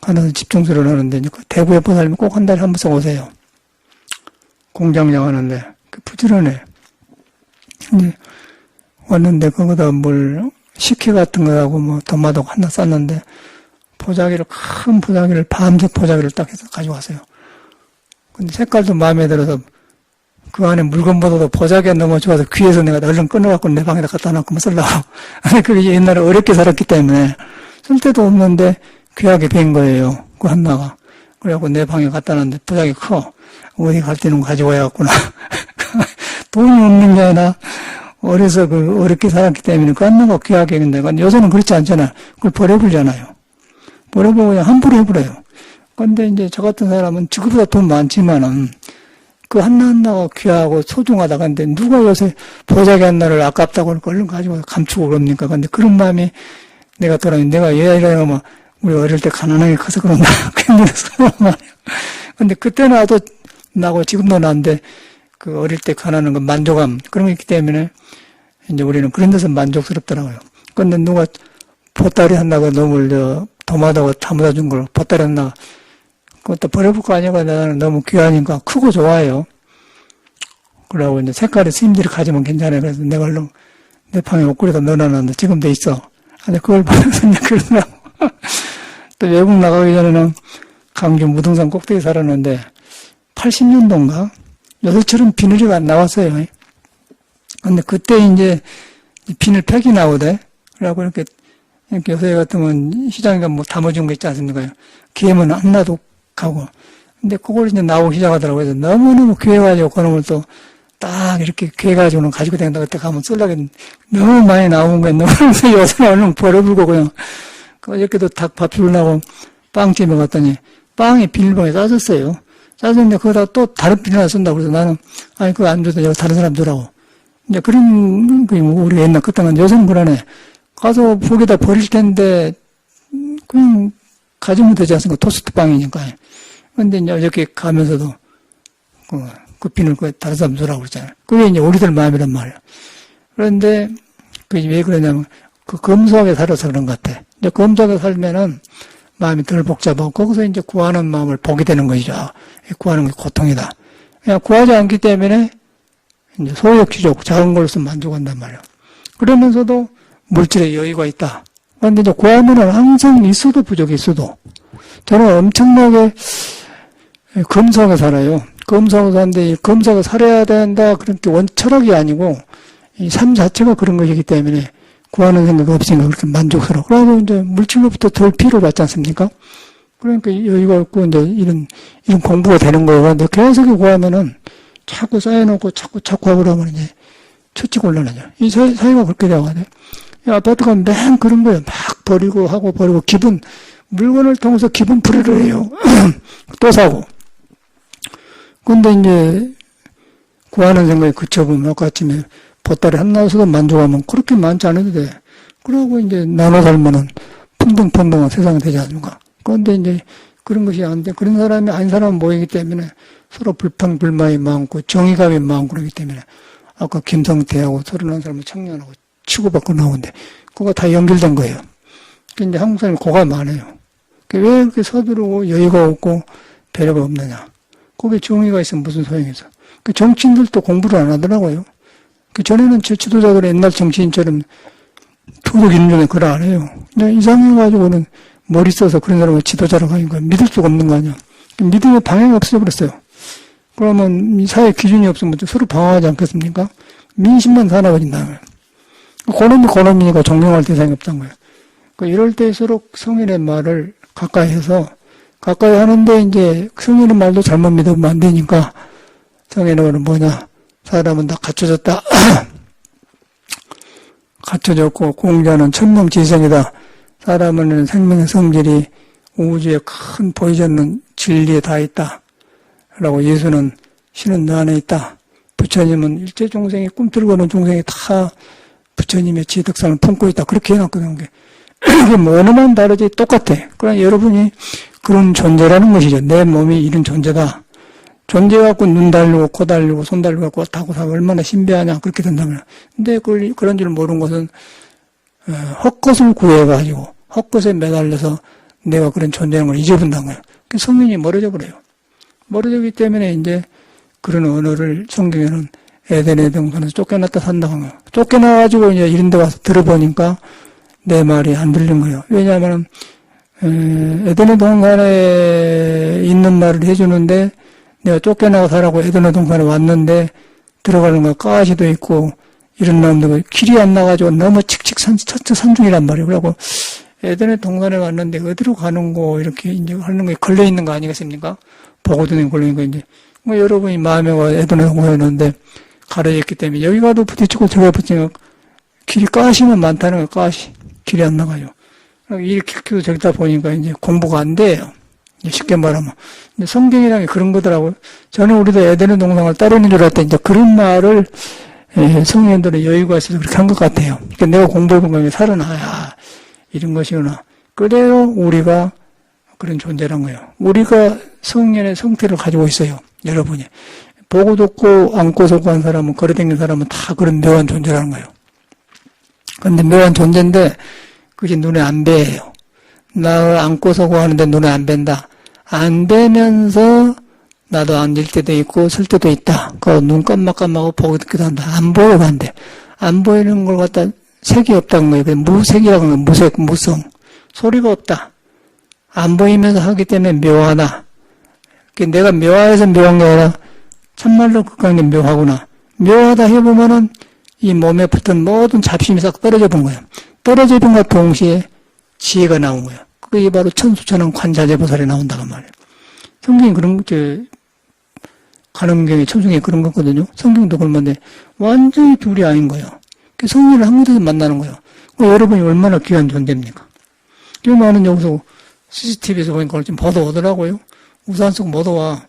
가나서 집중수를 하는데 대구에 보살면 꼭 한 달에 한 번씩 오세요. 공장장 하는데 부지런해. 이제 왔는데 거기다 뭘 식혜 같은 거하고 뭐 도마도 하나 쌌는데 큰 보자기를 밤색 보자기를 딱 해서 가져왔어요. 근데 색깔도 마음에 들어서 그 안에 물건보다도 보자기가 너무 좋아서 귀에서 내가 얼른 끊어갖고 내 방에다 갖다 놔고 쓰려고. 그게 옛날에 어렵게 살았기 때문에 쓸 데도 없는데 귀하게 뵌 거예요. 그 하나가. 그래갖고 내 방에 갖다 놨는데 보자기 커. 어디 갈 때는 가지고 와야겠구나. 돈이 없는 게 아니라 어려서 어렵게 살았기 때문에 그 하나가 귀하게 했는데 요새는 그렇지 않잖아요. 그걸 버려버리잖아요. 버려보고 그냥 함부로 해버려요. 근데 이제 저 같은 사람은 지금보다 돈 많지만은 그 하나하나가 귀하고 소중하다. 근데 누가 요새 보자기 하나를 아깝다고 그러니까 얼른 가지고 감추고 그럽니까? 근데 그런 마음이 내가 돌아다니 내가 얘라면 우리 어릴 때 가난하게 커서 그런가. 그래서 말이야. 근데 그때 나고 지금도 나는데 그 어릴 때 가난한 건 만족감 그런 게 있기 때문에 이제 우리는 그런 데서 만족스럽더라고요. 근데 누가 보따리 한다고 너무 도마다고 담아다 준 걸 보따리 한다. 그것도 버려볼 거 아니고 나는 너무 귀하니까 크고 좋아요. 그러고 이제 색깔이 스님들이 가지면 괜찮아요. 그래서 내가 얼른 내 방에 옷걸이에다 넣어놨는데 지금도 있어. 근데 그걸 보면서 이제 그러더라고. 또 외국 나가기 전에는 강주 무등산 꼭대기 살았는데 80년도인가? 요새처럼 비늘이가 안 나왔어요. 근데 그때 이제 비늘팩이 나오대. 그래갖고 이렇게 요새 같으면 시장에 뭐 담아준 거 있지 않습니까? 기회면 하나도 가고. 근데 그걸 이제 나오기 시작하더라고요. 그래서 너무너무 귀해가지고 그놈을 또 딱 이렇게 귀해가지고는 가지고 다닌다. 그때 가면 쏠라게 너무 많이 나온 거예요. 너무 요새는 얼른 버려불고 그냥. 이렇게도 닭 밥 주려고 빵집에 갔더니 빵이 비닐봉에 싸졌어요. 싸졌는데 거기다 또 다른 비닐 하나 쓴다고 그래서 나는 아니 그거 안 줘도 여기 다른 사람 주라고. 이제 그런 게 우리가 옛날 그때는 요새는 그러네. 가서 거기다 버릴 텐데 그냥 가지면 되지 않습니까? 토스트 빵이니까. 근데 이제 어저께 가면서도 그 비늘 다른 사람 주라고 그러잖아요. 그게 이제 우리들 마음이란 말이에요. 그런데 그게 왜 그러냐면 그 검소하게 살아서 그런 것 같아. 이제 검소하게 살면은 마음이 덜 복잡하고 거기서 이제 구하는 마음을 보게 되는 것이죠. 구하는 게 고통이다. 그냥 구하지 않기 때문에 이제 소욕지족 작은 걸로서 만족한단 말이에요. 그러면서도 물질에 여유가 있다. 그런데 이제 구하면은 항상 있어도 부족이 있어도 저는 엄청나게 검소하게 살아요. 검소하게 사는데 이 검소하게 살아야 된다 그런 게 철학이 아니고 이 삶 자체가 그런 것이기 때문에 구하는 생각이 없으니까 그렇게 만족스러워. 그래서 이제 물질로부터 덜 피해를 받지 않습니까? 그러니까 여유가 없고 이제 이런 공부가 되는 거예요. 근데 계속 구하면은 자꾸 쌓여놓고 자꾸 하고 그러면 이제 처치 곤란하죠. 이 사회가 그렇게 되어가지고. 아파트 가면 맨 그런 거예요. 막 버리고 하고 버리고 물건을 통해서 기분 풀이를 해요. 또 사고. 근데 이제 구하는 생각이 그쳐보면 아까 아침에 보따리 하나서도 만족하면 그렇게 많지 않아도 돼. 그러고 이제 나눠 살면은 풍등풍등한 세상이 되지 않습니까? 그런데 이제 그런 것이 안 돼. 그런 사람이 아닌 사람은 모이기 때문에 서로 불평불만이 많고 정의감이 많고 그러기 때문에 아까 김성태하고 31살은 청년하고 치고받고 나오는데 그거 다 연결된 거예요. 이제 한국 사람이 고가 많아요. 왜 그렇게 서두르고 여유가 없고 배려가 없느냐. 거기에 정의가 있으면 무슨 소용이 있어. 그 정치인들도 공부를 안 하더라고요. 그 전에는 저 지도자들은 옛날 정치인처럼 도덕 인정에 그걸 안 해요. 그냥 이상해가지고는 머리 써서 그런 사람을 지도자라고 하니까 믿을 수가 없는 거 아니야. 믿음의 방향이 없어버렸어요. 그러면 이 사회 기준이 없으면 서로 방어하지 않겠습니까? 민심만 살아버린다면. 고놈이니까 존경할 대상이 없다는 거예요. 이럴 때일수록 성인의 말을 가까이 해서 가까이 하는데 이제 성인의 말도 잘못 믿으면 안 되니까 성인의 말은 뭐냐? 사람은 다 갖춰졌다. 갖춰졌고 공자는 천명지성이다. 사람은 생명의 성질이 우주에 큰 보이지 않는 진리에 다 있다. 라고 예수는 신은 너 안에 있다. 부처님은 일체 중생이 꿈틀거리는 중생이 다 부처님의 지덕상을 품고 있다. 그렇게 해놨거든요. 뭐 언어만 다르지 똑같아. 그러나 여러분이 그런 존재라는 것이죠. 내 몸이 이런 존재다. 존재갖고 눈 달리고 코 달리고 손 달리고 타고 사고 얼마나 신비하냐 그렇게 된다면. 근데 그런 줄 모르는 것은 헛것을 구해가지고 헛것에 매달려서 내가 그런 존재라는 걸 잊어본다는 거예요. 성인이 멀어져 버려요. 멀어지기 때문에 이제 그런 언어를 성경에는 에덴의 동산에서 쫓겨났다 산다고 하는 거예요. 쫓겨나가지고 이제 이런 데 와서 들어보니까 내 말이 안 들린 거예요. 왜냐하면 에덴의 동산에 있는 말을 해주는데 내가 쫓겨나가 살라고 에덴의 동산에 왔는데 들어가는 거 가시도 있고 이런 놈들 길이 안 나가지고 너무 칙칙 산중이란 말이에요. 그래갖고 에덴의 동산에 왔는데 어디로 가는 거 이렇게 이제 하는 게 걸려 있는 거 아니겠습니까? 보고도는 걸려 있는 거 이제 뭐 여러분이 마음에 와 에덴의 동산에 왔는데 가려져 있기 때문에 여기 가도 부딪히고 저기 부딪히면 길이 가시면 많다는 거예요. 가시 길이 안 나가요. 이렇게 저기다 보니까 이제 공부가 안 돼요. 쉽게 말하면. 근데 성경이라는 게 그런 거더라고요. 저는 우리도 에덴의 동산을 따르는 줄 알았더니 이제 그런 말을 성인들은 여유가 있어서 그렇게 한 것 같아요. 그러니까 내가 공부해본 거에 살아나야 이런 것이구나. 그대로 우리가 그런 존재란 거예요. 우리가 성인의 성태를 가지고 있어요. 여러분이. 보고 듣고 안고 서고 한 사람은 걸어다니는 사람은 다 그런 묘한 존재라는 거예요. 그런데 묘한 존재인데 그것이 눈에 안 뵈요. 나를 안고 서고 하는데 눈에 안 뵌다. 안 뵈면서 나도 앉을 때도 있고 설 때도 있다. 그 눈 깜빡깜빡하고 보고 듣기도 한다. 안 보여도 안 돼. 안 보이는 걸 갖다 색이 없다는 거예요. 무색이라고 하는 거예요. 무색, 무성. 소리가 없다. 안 보이면서 하기 때문에 묘하다. 내가 묘해서 묘한 게 아니라 참말로 극강에 묘하구나. 묘하다 해보면은 이 몸에 붙은 모든 잡심이 싹 떨어져 본 거예요. 떨어져 본과 동시에 지혜가 나온 거예요. 그게 바로 천수천왕 관자재보살이 나온다고 말이에요. 성경이 그런, 가능경에 천성에 그런 거거든요. 성경도 그런 건데, 완전히 둘이 아닌 거예요. 성령을 한 곳에서 만나는 거예요. 여러분이 얼마나 귀한 존재입니까? 이 나는 여기서 CCTV에서 보니까 그걸 좀 보도 오더라고요. 우산 쓰고 못 와.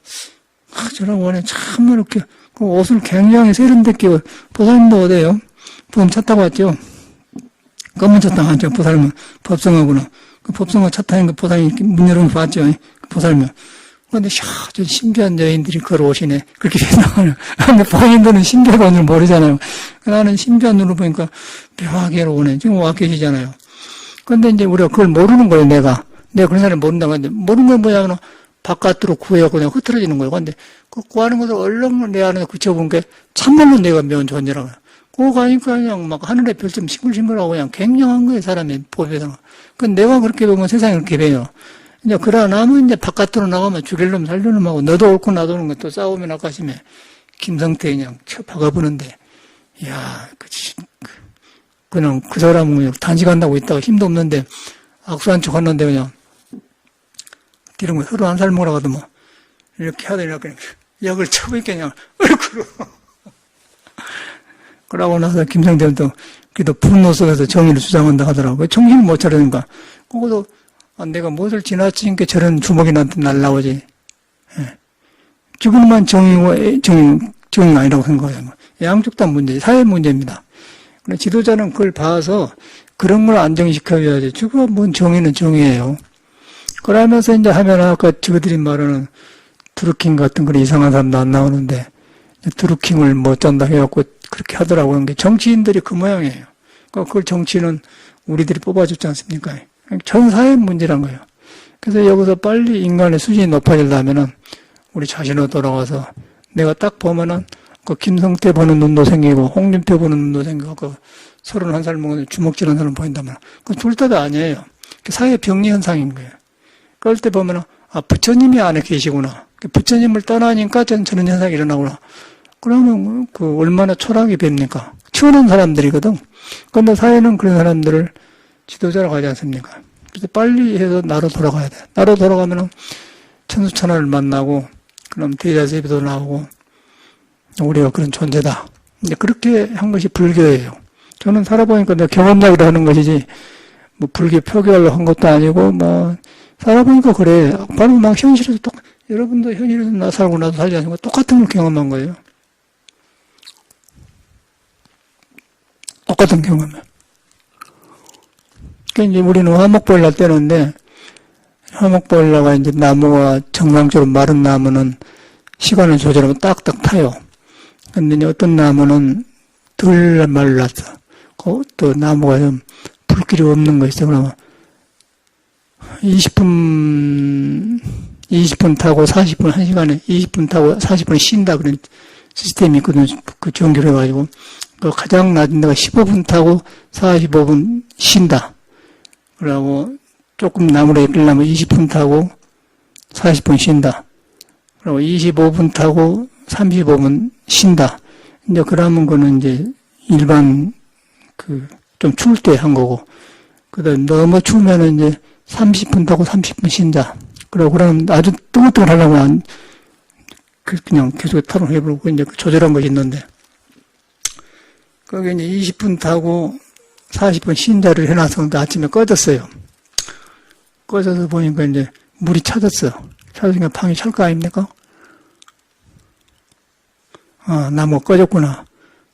저랑 원래 참말 이렇게, 그 옷을 굉장히 세련됐게, 보살님도 어때요? 보험 차 타고 왔죠? 검은 차 타고 왔죠? 보살님은 법성하구나. 그 법성하 차 타는 거 보살님 이렇게 문 열어놓고 봤죠? 그 보살님은. 근데, 저 신비한 여인들이 걸어오시네. 그렇게 생각하는. 근데 본인들은 신비한 눈을 모르잖아요. 나는 신비한 눈을 보니까 묘하게 오네. 지금 와 계시잖아요. 근데 이제 우리가 그걸 모르는 거예요, 내가. 내가 그런 사람을 모른다고 하는데, 모르는 건 뭐냐면, 바깥으로 구해갖고 그냥 흐트러지는 거예요. 근데, 그 구하는 것을 얼른 내 안에 그쳐본 게, 참말로 내가 묘한 존재라고요. 그거 가니까 그냥 막 하늘의 별점 싱글싱글하고 그냥 굉장한 거예요, 사람의 보배가. 그 내가 그렇게 보면 세상이 그렇게 배요. 이제 그러나면 이제 바깥으로 나가면 죽일 놈 살릴 놈 하고 너도 옳고 나도 옳은 것도 싸우면 아까심에 김성태 그냥 쳐 박아보는데, 이야, 그냥 그 사람은 그냥 단식한다고 있다가 힘도 없는데 악수한 척 하는데 그냥 이런 거 서로 한 살 먹으라고도 뭐 이렇게 하더니 그냥 역을 쳐보니까 그냥 얼굴로. 그러고 나서 김성태는 또 그래도 분노 속에서 정의를 주장한다 하더라고요. 정신을 못 차리니까. 그것도 내가 무엇을 지나치니까 저런 주먹이 나한테 날라오지. 예. 지금만 정의가 아니라고 생각해요. 양쪽 다 문제, 사회 문제입니다. 지도자는 그걸 봐서 그런 걸 안정시켜줘야지. 지금 뭔 정의는 정의예요. 그러면서 이제 하면 아까 저들이 말하는 드루킹 같은 그런 이상한 사람도 안 나오는데 드루킹을 못 잔다 해갖고 그렇게 하더라고요. 그러니까 정치인들이 그 모양이에요. 그걸 정치는 우리들이 뽑아줬지 않습니까? 전 사회 문제란 거예요. 그래서 여기서 빨리 인간의 수준이 높아지려면은 우리 자신으로 돌아가서 내가 딱 보면은 그 김성태 보는 눈도 생기고 홍준표 보는 눈도 생기고 그 31살 먹은 주먹질하는 사람 보인다면 그 둘 다도 아니에요. 사회 병리 현상인 거예요. 그럴 때 보면은 아 부처님이 안에 계시구나. 부처님을 떠나니까 저런 현상이 일어나구나. 그러면 그 얼마나 초락이 됩니까? 치우는 사람들이거든. 그런데 사회는 그런 사람들을 지도자라고 하지 않습니까? 그래서 빨리 해서 나로 돌아가야 돼. 나로 돌아가면은 천수천하를 만나고, 그럼 대자세비도 나오고, 우리가 그런 존재다. 이제 그렇게 한 것이 불교예요. 저는 살아보니까 내가 경험이라고 하는 것이지, 뭐 불교 표기하려고 한 것도 아니고, 뭐, 살아보니까 그래. 바로 막 현실에서 여러분도 현실에서 나 살고 나도 살지 않으니까 똑같은 걸 경험한 거예요. 똑같은 경험이에요. 그러니까 이제 우리는 화목보일날 때는데, 화목보일날가 이제 나무가 정상적으로 마른 나무는 시간을 조절하면 딱딱 타요. 근데 이제 어떤 나무는 덜 말랐어. 또 나무가 좀 불길이 없는 거 있어요. 그러면 20분 타고 40분, 1시간에 20분 타고 40분 쉰다 그런 시스템이 있거든요. 그 전기로 해가지고. 그 가장 낮은 데가 15분 타고 45분 쉰다. 그러고 조금 나무를 예끌려면 20분 타고 40분 쉰다. 그리고 25분 타고 35분 쉰다. 이제 그러면 그는 이제 일반 좀 추울 때 한 거고. 그다음 너무 추우면은 이제 30분 타고 30분 쉰다. 그러면 아주 뜨끈뜨끈하려면 그냥 계속 토론해보고 이제 조절한 것이 있는데. 거기 이제 20분 타고 40분 쉰다를 해놔서 아침에 꺼졌어요. 꺼져서 보니까 이제 물이 차졌어. 차지니까 방이 찰 거 아닙니까? 나무가 꺼졌구나.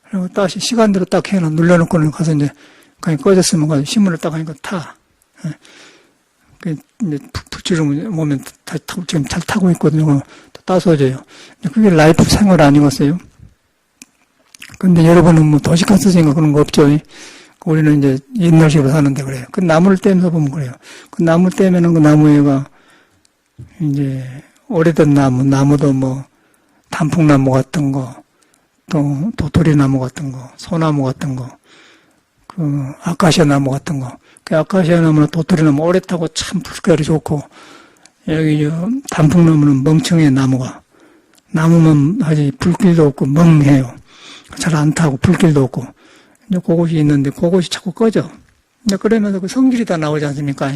그리고 다시 시간대로 딱 해놔 눌러놓고는 가서 이제 그냥 꺼졌으면 가서 신문을 딱 하니까 타. 그 이제 붙이려면 몸에 다 지금 잘 타고 있거든요. 따서져요. 그게 라이프 생활 아니겠어요? 근데 여러분은 뭐 도시가스 생각 그런 거 없죠? 우리는 이제 옛날식으로 사는데 그래요. 그 나무를 떼면서 보면 그래요. 그 나무 떼면은 그 나무에가 이제 오래된 나무도 뭐 단풍나무 같은 거, 또 도토리 나무 같은 거, 소나무 같은 거, 그 아카시아 나무 같은 거. 그 아카시아 나무나 도토리 나무 오래 타고 참 불결이 좋고, 여기 단풍나무는 멍청해 나무가. 나무만 하지 불길도 없고 멍해요. 잘 안 타고 불길도 없고. 이제 그것이 있는데 그것이 자꾸 꺼져. 이제 그러면서 그 성질이 다 나오지 않습니까?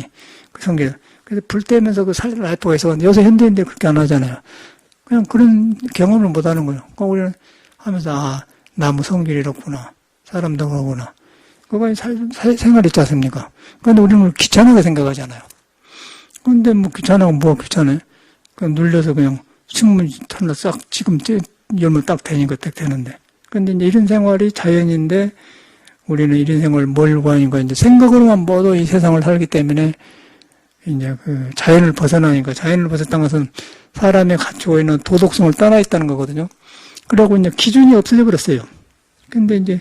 그 성질. 그래서 불 떼면서 그 살살 라이프가 있어. 요새 현대인들 그렇게 안 하잖아요. 그냥 그런 경험을 못 하는 거예요. 그러니까 우리는 하면서 나무 성질이 이렇구나. 사람도 그러구나. 그거 생활 있지 않습니까? 그런데 우리는 귀찮게 생각하잖아요. 근데 뭐 귀찮아고 뭐가 귀찮아요? 그냥 눌려서 그냥 식물 하나 싹 지금 열물 딱 되니까 딱 되는데. 근데 이제 이런 생활이 자연인데 우리는 이런 생활을 몰고 하니까 이제 생각으로만 모두 이 세상을 살기 때문에 이제 그 자연을 벗어나니까 자연을 벗었다는 것은 사람이 갖추고 있는 도덕성을 떠나 있다는 거거든요. 그러고 이제 기준이 없어져 버렸어요. 근데 이제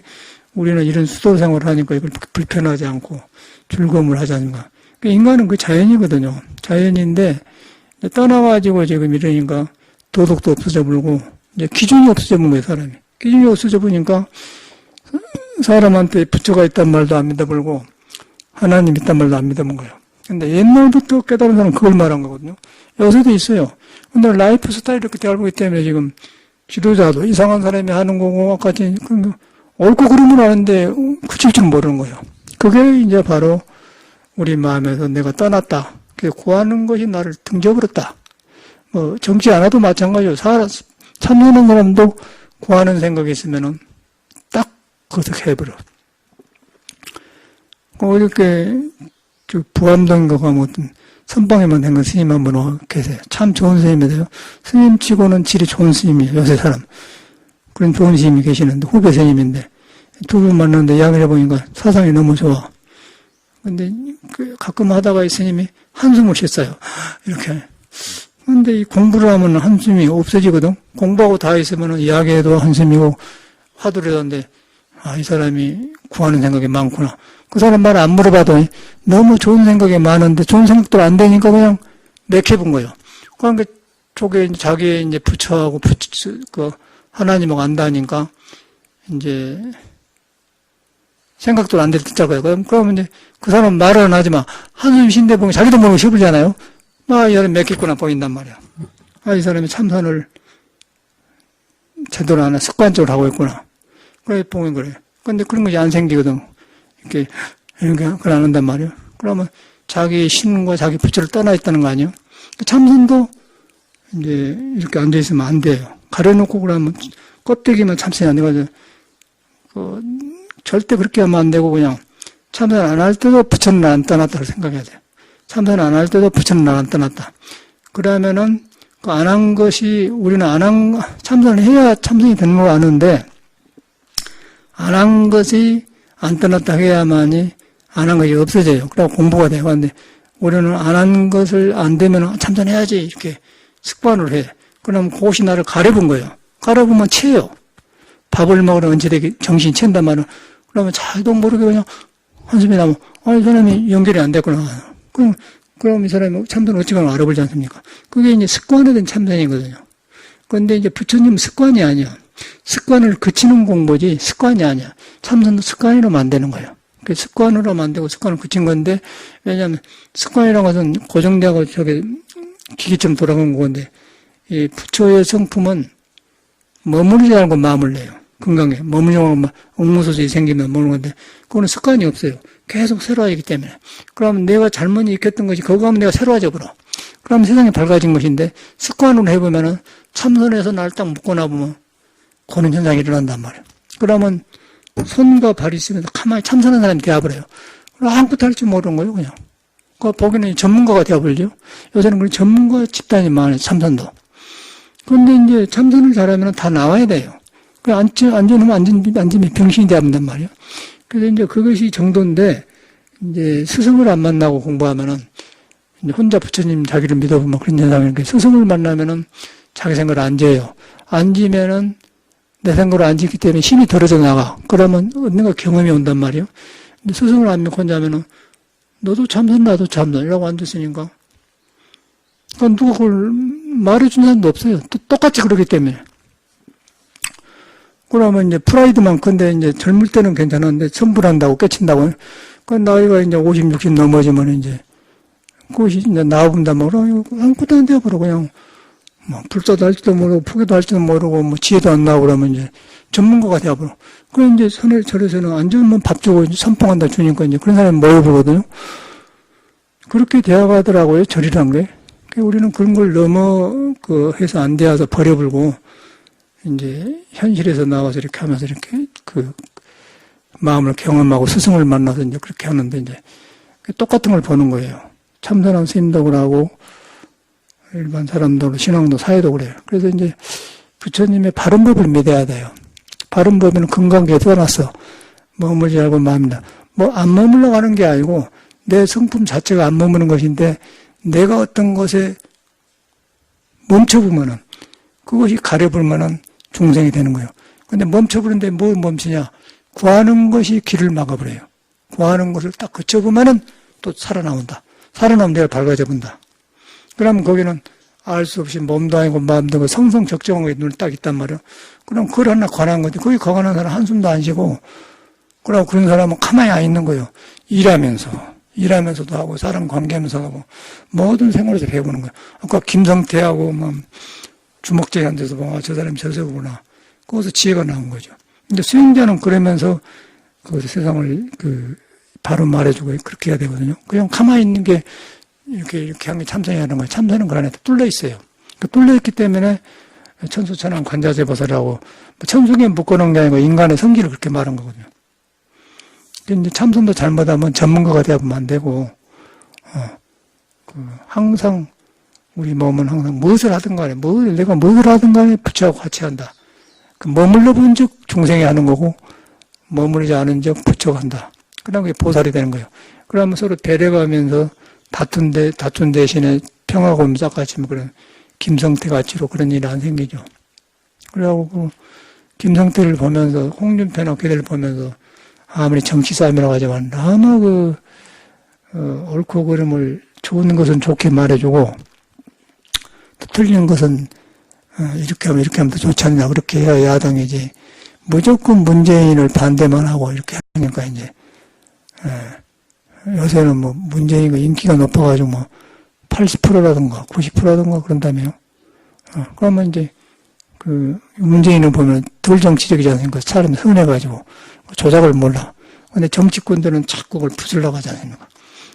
우리는 이런 수도 생활을 하니까 이걸 불편하지 않고 즐거움을 하지 않습니까? 인간은 그 자연이거든요. 자연인데 떠나가지고 지금 이러니까 도덕도 없어져 버리고 이제 기준이 없어져 버린 거예요, 사람이. 기준이 없어져 보니까 사람한테 부처가 있단 말도 안 믿어버리고 하나님 있단 말도 안 믿어본 거예요. 근데 옛날부터 깨달은 사람은 그걸 말한 거거든요. 요새도 있어요. 근데 라이프 스타일을 이렇게 되어보기 때문에 지금 지도자도 이상한 사람이 하는 거고 같이 옳고 그름을 아는데 그칠 줄 모르는 거예요. 그게 이제 바로 우리 마음에서 내가 떠났다. 구하는 것이 나를 등져버렸다. 뭐 정치 안 해도 마찬가지예요. 참여하는 사람도 구하는 생각이 있으면은 딱 그렇게 해버려. 이렇게 부암동가 가면 어떤 선방에만 된 건 스님 한 분 계세요. 참 좋은 스님이세요. 스님치고는 질이 좋은 스님이에요. 요새 사람. 그런 좋은 스님이 계시는데 후배 스님인데 두 분 만났는데 이야기를 해보니까 사상이 너무 좋아. 근데 가끔 하다가 이 스님이 한숨을 쉬었어요. 이렇게. 근데 이 공부를 하면 한숨이 없어지거든. 공부하고 다 있으면 이야기해도 한숨이고 화두를 하는데 이 사람이 구하는 생각이 많구나. 그 사람 말 안 물어봐도 너무 좋은 생각이 많은데 좋은 생각도 안 되니까 그냥 맥혀본 거예요. 그러니까 저게 자기 이제 부처하고 하나님하고 안다니까 이제 생각도 안 될 듣자고요. 그러면 이제 그 사람 말은 하지만 한숨 쉰데 보면 자기도 모르고 쉬어버리잖아요. 이 사람이 맥혔구나 보인단 말이야. 이 사람이 참선을 제대로 안 해. 습관적으로 하고 있구나. 그래, 보면 그래. 근데 그런 것이 안 생기거든. 이렇게 그걸 안 한단 말이야. 그러면 자기 신과 자기 부처를 떠나 있다는 거 아니에요? 참선도 이제 이렇게 앉아있으면 안 돼요. 가려놓고 그러면 껍데기만 참선이 안 돼가지고, 절대 그렇게 하면 안 되고 그냥 참선 안 할 때도 부처는 안 떠났다고 생각해야 돼요. 참선 안 할 때도 부처는 안 떠났다. 그러면은 그 안 한 것이 우리는 참선을 해야 참선이 되는 걸 아는데 안 한 것이 안 떠났다 해야만이 안 한 것이 없어져요. 그러고 공부가 돼요. 근데 우리는 안 한 것을 안 되면 참선해야지 이렇게 습관을 해. 그럼 그것이 나를 가려본 거예요. 가려보면 채요. 밥을 먹으러 언제되게 정신이 챈단 말이야. 그러면 자도 모르게 그냥 한숨이 나면, 이 사람이 연결이 안 됐구나. 그럼 이 사람이 참선 어찌가나 알아보지 않습니까? 그게 이제 습관에 대한 참선이거든요. 그런데 이제 부처님은 습관이 아니야. 습관을 그치는 공부지 습관이 아니야. 참선도 습관으로 만드는 거예요. 그 습관으로 만들고 습관을 그친 건데, 왜냐하면 습관이라는 것은 고정되고 저게 기계처럼 돌아가는 건데, 이 부처의 성품은 머무르지 않고 마음을 내요. 건강에. 머무르지 않고 옥무소속이 생기면 머무는 건데, 그거는 습관이 없어요. 계속 새로워지기 때문에. 그러면 내가 잘못 익혔던 것이 그거 하면 내가 새로워져 버려. 그럼 세상이 밝아진 것인데, 습관으로 해보면은 참선에서 날 딱 묶어놔 보면, 그런 현상이 일어난단 말이에요. 그러면 손과 발이 있으면서 가만히 참선하는 사람이 되어버려요. 아무것도 할 줄 모르는 거예요, 그냥. 보기에는 전문가가 되어버리죠. 요새는 그런 전문가 집단이 많아요, 참선도. 그런데 이제 참선을 잘하면 다 나와야 돼요. 앉으면 앉으면 병신이 되어버린단 말이에요. 그래서 이제 그것이 정도인데, 이제 스승을 안 만나고 공부하면은, 이제 혼자 부처님 자기를 믿어보면 그런 현상이 이렇게 스승을 만나면은 자기 생각을 앉아요. 앉으면은 내 생각을 앉기 때문에 힘이 덜어져 나가. 그러면 언젠가 경험이 온단 말이에요. 근데 스승을 안 믿고 혼자면은 너도 참선, 나도 참선. 이라고 앉았으니까. 그러니까 누가 그걸 말해준 사람도 없어요. 똑같이 그러기 때문에. 그러면 이제 프라이드만 큰데 이제 젊을 때는 괜찮은데 성불한다고 깨친다고. 그 나이가 이제 50, 60 넘어지면 이제 그것이 이제 나와본다면 아무것도 안 되어버려. 그냥 뭐 불사도 할지도 모르고 포기도 할지도 모르고 뭐 지혜도 안 나오고 그러면 이제 전문가가 되어버려. 그래 이제 절에서는 앉으면 밥 주고 이제 선봉한다 주니까 이제 그런 사람이 모여보거든요. 그렇게 되어가더라고요, 절이란 게. 우리는 그런 걸 해서 안 되어서 버려버리고 이제 현실에서 나와서 이렇게 하면서 이렇게 마음을 경험하고 스승을 만나서 이제 그렇게 하는데 이제 똑같은 걸 보는 거예요. 참선한 스님도 그러고 일반 사람도 신앙도 사회도 그래요. 그래서 이제 부처님의 바른 법을 믿어야 돼요. 바른 법에는 건강하게 써놨어. 머물지 않고 마음이다. 안 머물러 가는 게 아니고 내 성품 자체가 안 머무는 것인데 내가 어떤 것에 멈춰보면은 그것이 가려불면은 중생이 되는 거예요. 근데 멈춰버리는데 뭘 멈추냐? 구하는 것이 길을 막아버려요. 구하는 것을 딱 그쳐보면은 또 살아나온다. 살아나면 내가 밝아져 본다. 그러면 거기는 알 수 없이 몸도 아니고 마음도 아니고 성성적정한 게 눈에 딱 있단 말이에요. 그럼 그걸 하나 관한 거지. 거기 관한 사람 한숨도 안 쉬고, 그러고 그런 사람은 가만히 안 있는 거예요. 일하면서도 하고, 사람 관계하면서 하고, 모든 생활에서 배우는 거예요. 아까 김성태하고 주먹쟁이 앉아서 저 사람이 저세구나. 거기서 지혜가 나온 거죠. 근데 수행자는 그러면서 그 세상을 바로 말해주고 그렇게 해야 되거든요. 그냥 가만히 있는 게 이렇게 하는 게 참선이 하는 거예요. 참선은 그 안에 뚫려 있어요. 뚫려 있기 때문에 천수천왕 관자재보살이라고 천수에 묶어놓은 게 아니고 인간의 성질을 그렇게 말한 거거든요. 근데 참선도 잘못하면 전문가가 되어보면 안 되고, 항상 우리 몸은 항상 무엇을 하든 간에, 내가 무엇을 하든 간에 부처하고 같이 한다. 머물러 본 즉 중생이 하는 거고, 머무르지 않은 즉 부처가 한다. 그러면 그게 보살이 되는 거예요. 그러면 서로 배려가면서 다툰 대신에 평화가 오면서 같이 그런 김성태 같이로 그런 일이 안 생기죠. 그래갖고 김성태를 보면서 홍준표나 걔들 보면서 아무리 정치 싸움이라고 하지만 너무 옳고 그름을 좋은 것은 좋게 말해주고 또 틀리는 것은 이렇게 하면 더 좋지 않냐 그렇게 해야 야당이지 무조건 문재인을 반대만 하고 이렇게 하니까 이제 요새는 문재인이 인기가 높아가지고 80%라든가 90%라든가 그런다며요. 그러면 이제 문재인을 보면 덜 정치적이지 않습니까? 사람이 흔해가지고 조작을 몰라. 근데 정치권들은 자꾸 그걸 부수려고 하지 않습니까?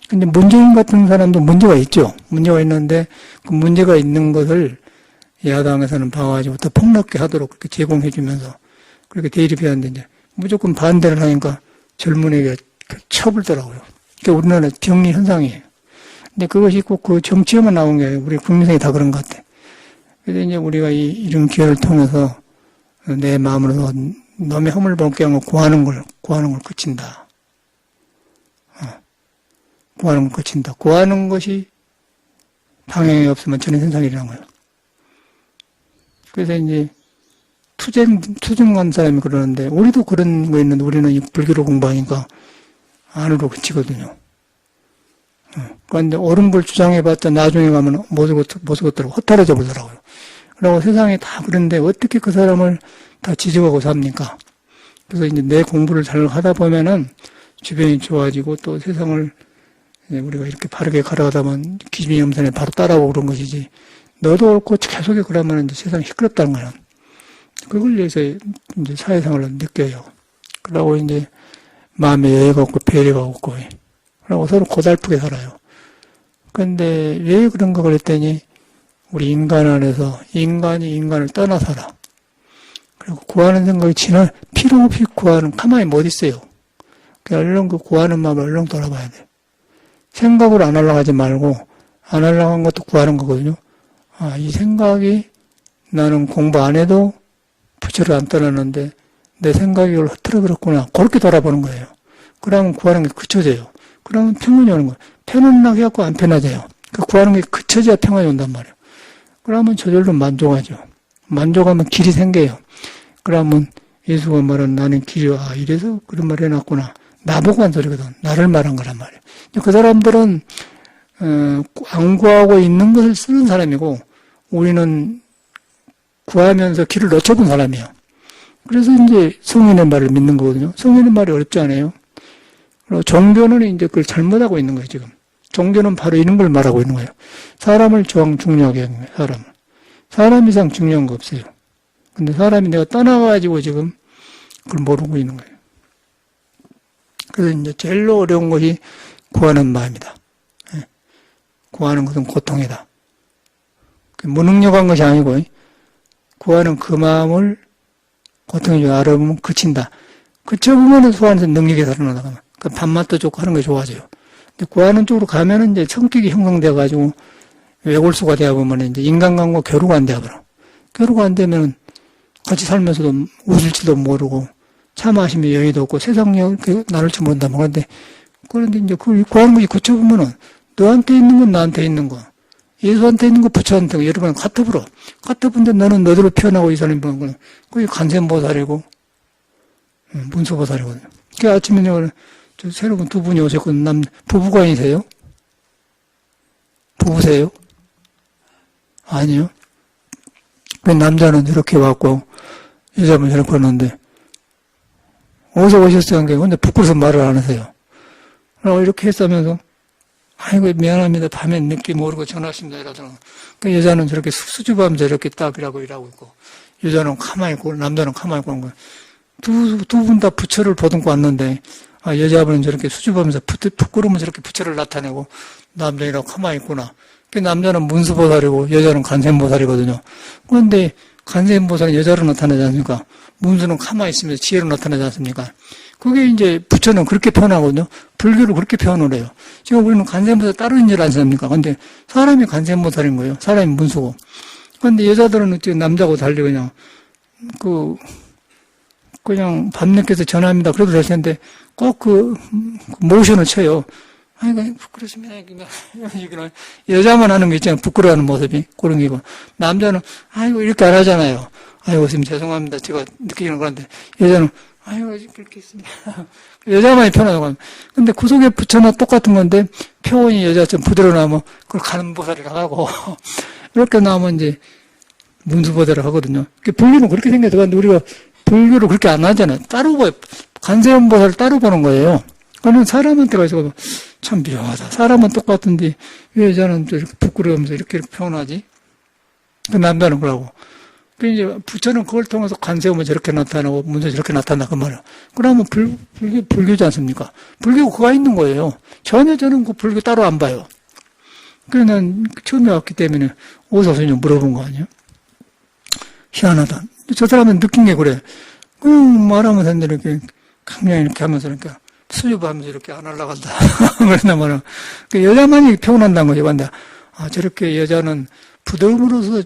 근데 문재인 같은 사람도 문제가 있죠. 문제가 있는데 그 문제가 있는 것을 야당에서는 봐가지고 더 폭넓게 하도록 그렇게 제공해주면서 그렇게 대립해야 하는데 이제 무조건 반대를 하니까 젊은이가 쳐불더라고요. 그게 우리나라 병리 현상이에요. 근데 그것이 꼭 그 정치에만 나온 게 아니고 우리 국민성이 다 그런 것 같아. 그래서 이제 우리가 이런 기회를 통해서 내 마음으로 놈의 허물 벗게 하고 구하는 걸 그친다. 구하는 걸 그친다. 구하는 것이 방향이 없으면 전혀 현상이라는 거예요. 그래서 이제 투쟁한 사람이 그러는데 우리도 그런 거 있는데 우리는 이 불교로 공부하니까 안으로 그치거든요. 그런데 옳은 걸 주장해봤자 나중에 가면 못쓰겠더라고 허탈해져 보더라고요. 그리고 세상에 다 그런데 어떻게 그 사람을 다 지적하고 삽니까? 그래서 이제 내 공부를 잘 하다 보면은 주변이 좋아지고 또 세상을 우리가 이렇게 바르게 가려가다 보면 기준이 염산에 바로 따라오고 그런 것이지. 너도 옳고 계속해 그러면 이제 세상이 시끄럽다는 거야. 그걸 위해서 이제 사회생활을 느껴요. 그러고 이제 마음에 여유가 없고 배려가 없고 그러고 서로 고달프게 살아요. 그런데 왜 그런가 그랬더니 우리 인간 안에서 인간이 인간을 떠나 살아. 그리고 구하는 생각이 필요 없이 구하는 가만히 못 있어요. 얼른 그 구하는 마음을 얼른 돌아봐야 돼. 생각으로 안 하려고 하지 말고 안 하려고 한 것도 구하는 거거든요. 이 생각이 나는 공부 안 해도 부처를 안 떠났는데 내 생각이 이걸 흐트러버렸구나. 그렇게 돌아보는 거예요. 그러면 구하는 게 그쳐져요. 그러면 평온이 오는 거예요. 편안하게 해갖고 안 편해져요. 그 구하는 게 그쳐져야 평안이 온단 말이에요. 그러면 저절로 만족하죠. 만족하면 길이 생겨요. 그러면 예수가 말한 나는 길이 이래서 그런 말 해놨구나. 나보고 한 소리거든. 나를 말한 거란 말이에요. 그 사람들은 안 구하고 있는 것을 쓰는 사람이고 우리는 구하면서 길을 놓쳐본 사람이에요. 그래서 이제 성인의 말을 믿는 거거든요. 성인의 말이 어렵지 않아요. 그리고 종교는 이제 그걸 잘못하고 있는 거예요, 지금. 종교는 바로 이런 걸 말하고 있는 거예요. 사람을 중요하게 하는 거예요, 사람 이상 중요한 거 없어요. 근데 사람이 내가 떠나가지고 지금 그걸 모르고 있는 거예요. 그래서 이제 제일 어려운 것이 구하는 마음이다. 구하는 것은 고통이다. 무능력한 것이 아니고 구하는 그 마음을 고통이 좀 알아보면 그친다. 그쳐보면 그 안에서 능력이 살아나다가 그 밥맛도 좋고 하는 게 좋아져요. 근데 구하는 쪽으로 가면은 이제 성격이 형성돼가지고 외골수가 되어보면 이제 인간관계가 교류가 안 되어버려. 교류가 안 되면 같이 살면서도 웃을지도 모르고 차 마시면 여유도 없고 세상에 나눌지 모른다. 그런데 이제 그걸 구하는 것이 그쳐보면은 너한테 있는 건 나한테 있는 거. 예수한테 있는 거 부처한테 있는 거. 여러분 같아불어. 같아본데 너는 너대로 피어나고 이 사람이 보는 거는 그게 간센보살이고 문수보살이거든요. 그 아침에 내가 새로운 두 분이 오셨거든요. 부부관이세요? 부부세요? 아니요. 그 남자는 이렇게 왔고 여자분 이렇게 왔는데 어디서 오셨어요? 근데 부끄러워서 말을 안 하세요. 이렇게 했으면서 아이고 미안합니다. 밤에 늦게 모르고 전화하십니다. 이러더라고요. 그 여자는 저렇게 수줍어하면서 이렇게 딱 일하고 있고 여자는 가만히 있고 남자는 가만히 있고 하는 거예요. 두 분 다 부처를 보듬고 왔는데 여자분은 저렇게 수줍어하면서 부끄러우면서 저렇게 부처를 나타내고 남자이라고 가만히 있구나. 그 남자는 문수보살이고 여자는 간센보살이거든요. 그런데 간센보살은 여자로 나타나지 않습니까? 문수는 가만히 있으면서 지혜로 나타나지 않습니까? 그게 이제 부처는 그렇게 표현하거든요. 불교를 그렇게 표현을 해요. 지금 우리는 간센보살 따로 있는 줄 아십니까? 근데 사람이 간센보살인 거예요. 사람이 문수고. 그런데 여자들은 어째 남자고 달리 그냥 밤늦게서 전화합니다. 그래도 될 텐데 꼭 모션을 쳐요. 아이고, 부끄러우십니다. 여자만 하는 게 있잖아요. 부끄러워하는 모습이. 그런 게고. 남자는, 아이고, 이렇게 안 하잖아요. 아이고, 선생님, 죄송합니다. 제가 느끼는 그런데. 여자는, 아이고, 그렇게 있습니다. 여자만이 편하다고 합니다. 근데 그 속에 부처나 똑같은 건데, 표현이 여자처럼 부드러워 나오면, 그걸 간보살이라고 하고, 이렇게 나오면 이제, 문수보살이라고 하거든요. 불교는 그렇게 생겨서, 근데 우리가 불교를 그렇게 안 하잖아요. 따로 봐요. 간세음보살을 따로 보는 거예요. 그러면 사람한테 가서 참 묘하다. 사람은 똑같은데 왜 여자는 또 이렇게 부끄러우면서 이렇게 표현하지? 그 남자는 그러고. 그 이제 부처는 그걸 통해서 간세음은 저렇게 나타나고 문서 저렇게 나타나 그 말이야. 그러면 불교지 않습니까? 불교 그가 있는 거예요. 전혀 저는 그 불교 따로 안 봐요. 그래서 난 처음에 왔기 때문에 어디서 오셨냐 물어본 거 아니에요? 희한하다. 저 사람은 느낀 게 그래. 그냥 말하면서 이렇게 강냥 이렇게 하면서 이렇게 수줍하면서 이렇게 안 올라간다. 그랬나 말이야. 그 여자만이 표현한다는 거죠. 근데 저렇게 여자는 부드러움으로서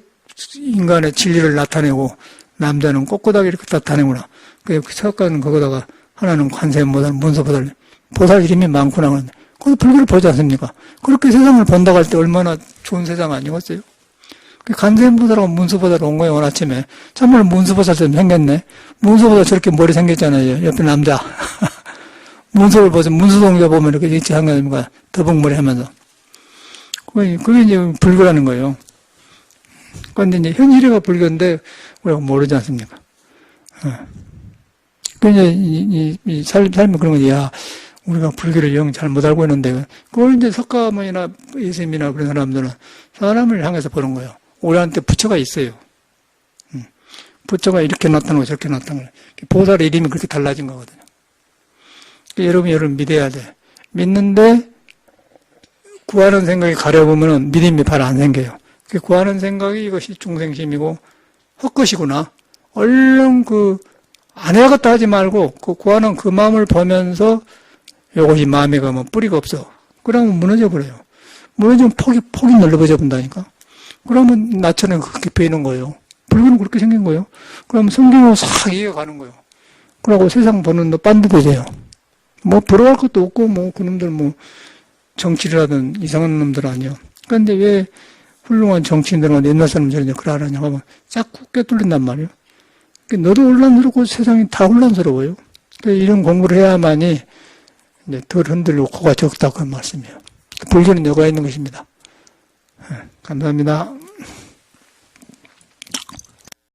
인간의 진리를 나타내고 남자는 꼿꼿하게 이렇게 나타내구나. 그 석가는 거기다가 하나는 관세음보살, 문서보살, 보살 이름이 많구나. 그런데 거기서 불교를 보지 않습니까? 그렇게 세상을 본다고 할 때 얼마나 좋은 세상 아니겠어요? 관세음보살하고 문서보살 온 거예요, 오늘 아침에. 참말로 문서보살처럼 생겼네. 문서보살 저렇게 머리 생겼잖아요. 옆에 남자. 문서를 보세요. 문서동자 보면 이렇게 일치한 거 아닙니까? 더벅머리 하면서. 그게 이제 불교라는 거예요. 그런데 이제 현실이가 불교인데 우리가 모르지 않습니까? 그 이제 삶이 그런 거지. 야, 우리가 불교를 영 잘 못 알고 있는데 그걸 이제 석가모니나 예수님이나 그런 사람들은 사람을 향해서 보는 거예요. 우리한테 부처가 있어요. 부처가 이렇게 나타나고 저렇게 나타나고 보살의 이름이 그렇게 달라진 거거든요. 여러분 믿어야 돼. 믿는데 구하는 생각이 가려보면 믿음이 바로 안 생겨요. 구하는 생각이 이것이 중생심이고 헛것이구나. 얼른 안 해야겠다 하지 말고 구하는 그 마음을 보면서 이것이 마음에 가면 뿌리가 없어. 그러면 무너져 버려요. 무너지면 폭이 넓어져 본다니까. 그러면 나처럼 그렇게 베이는 거예요. 불교는 그렇게 생긴 거예요. 그러면 성경으로 싹 이어가는 거예요. 그러고 세상 보는 너 빤듯 되세요. 부러워할 것도 없고, 그놈들 정치를 하든 이상한 놈들 아니야. 그런데 왜 훌륭한 정치인들은 옛날 사람들이 그러느냐고 하면 자꾸 꿰뚫린단 말이에요. 너도 혼란스럽고 세상이 다 혼란스러워요. 이런 공부를 해야만이 이제 덜 흔들리고 코가 적다 그 말씀이에요. 불교는 여가 있는 것입니다. 감사합니다.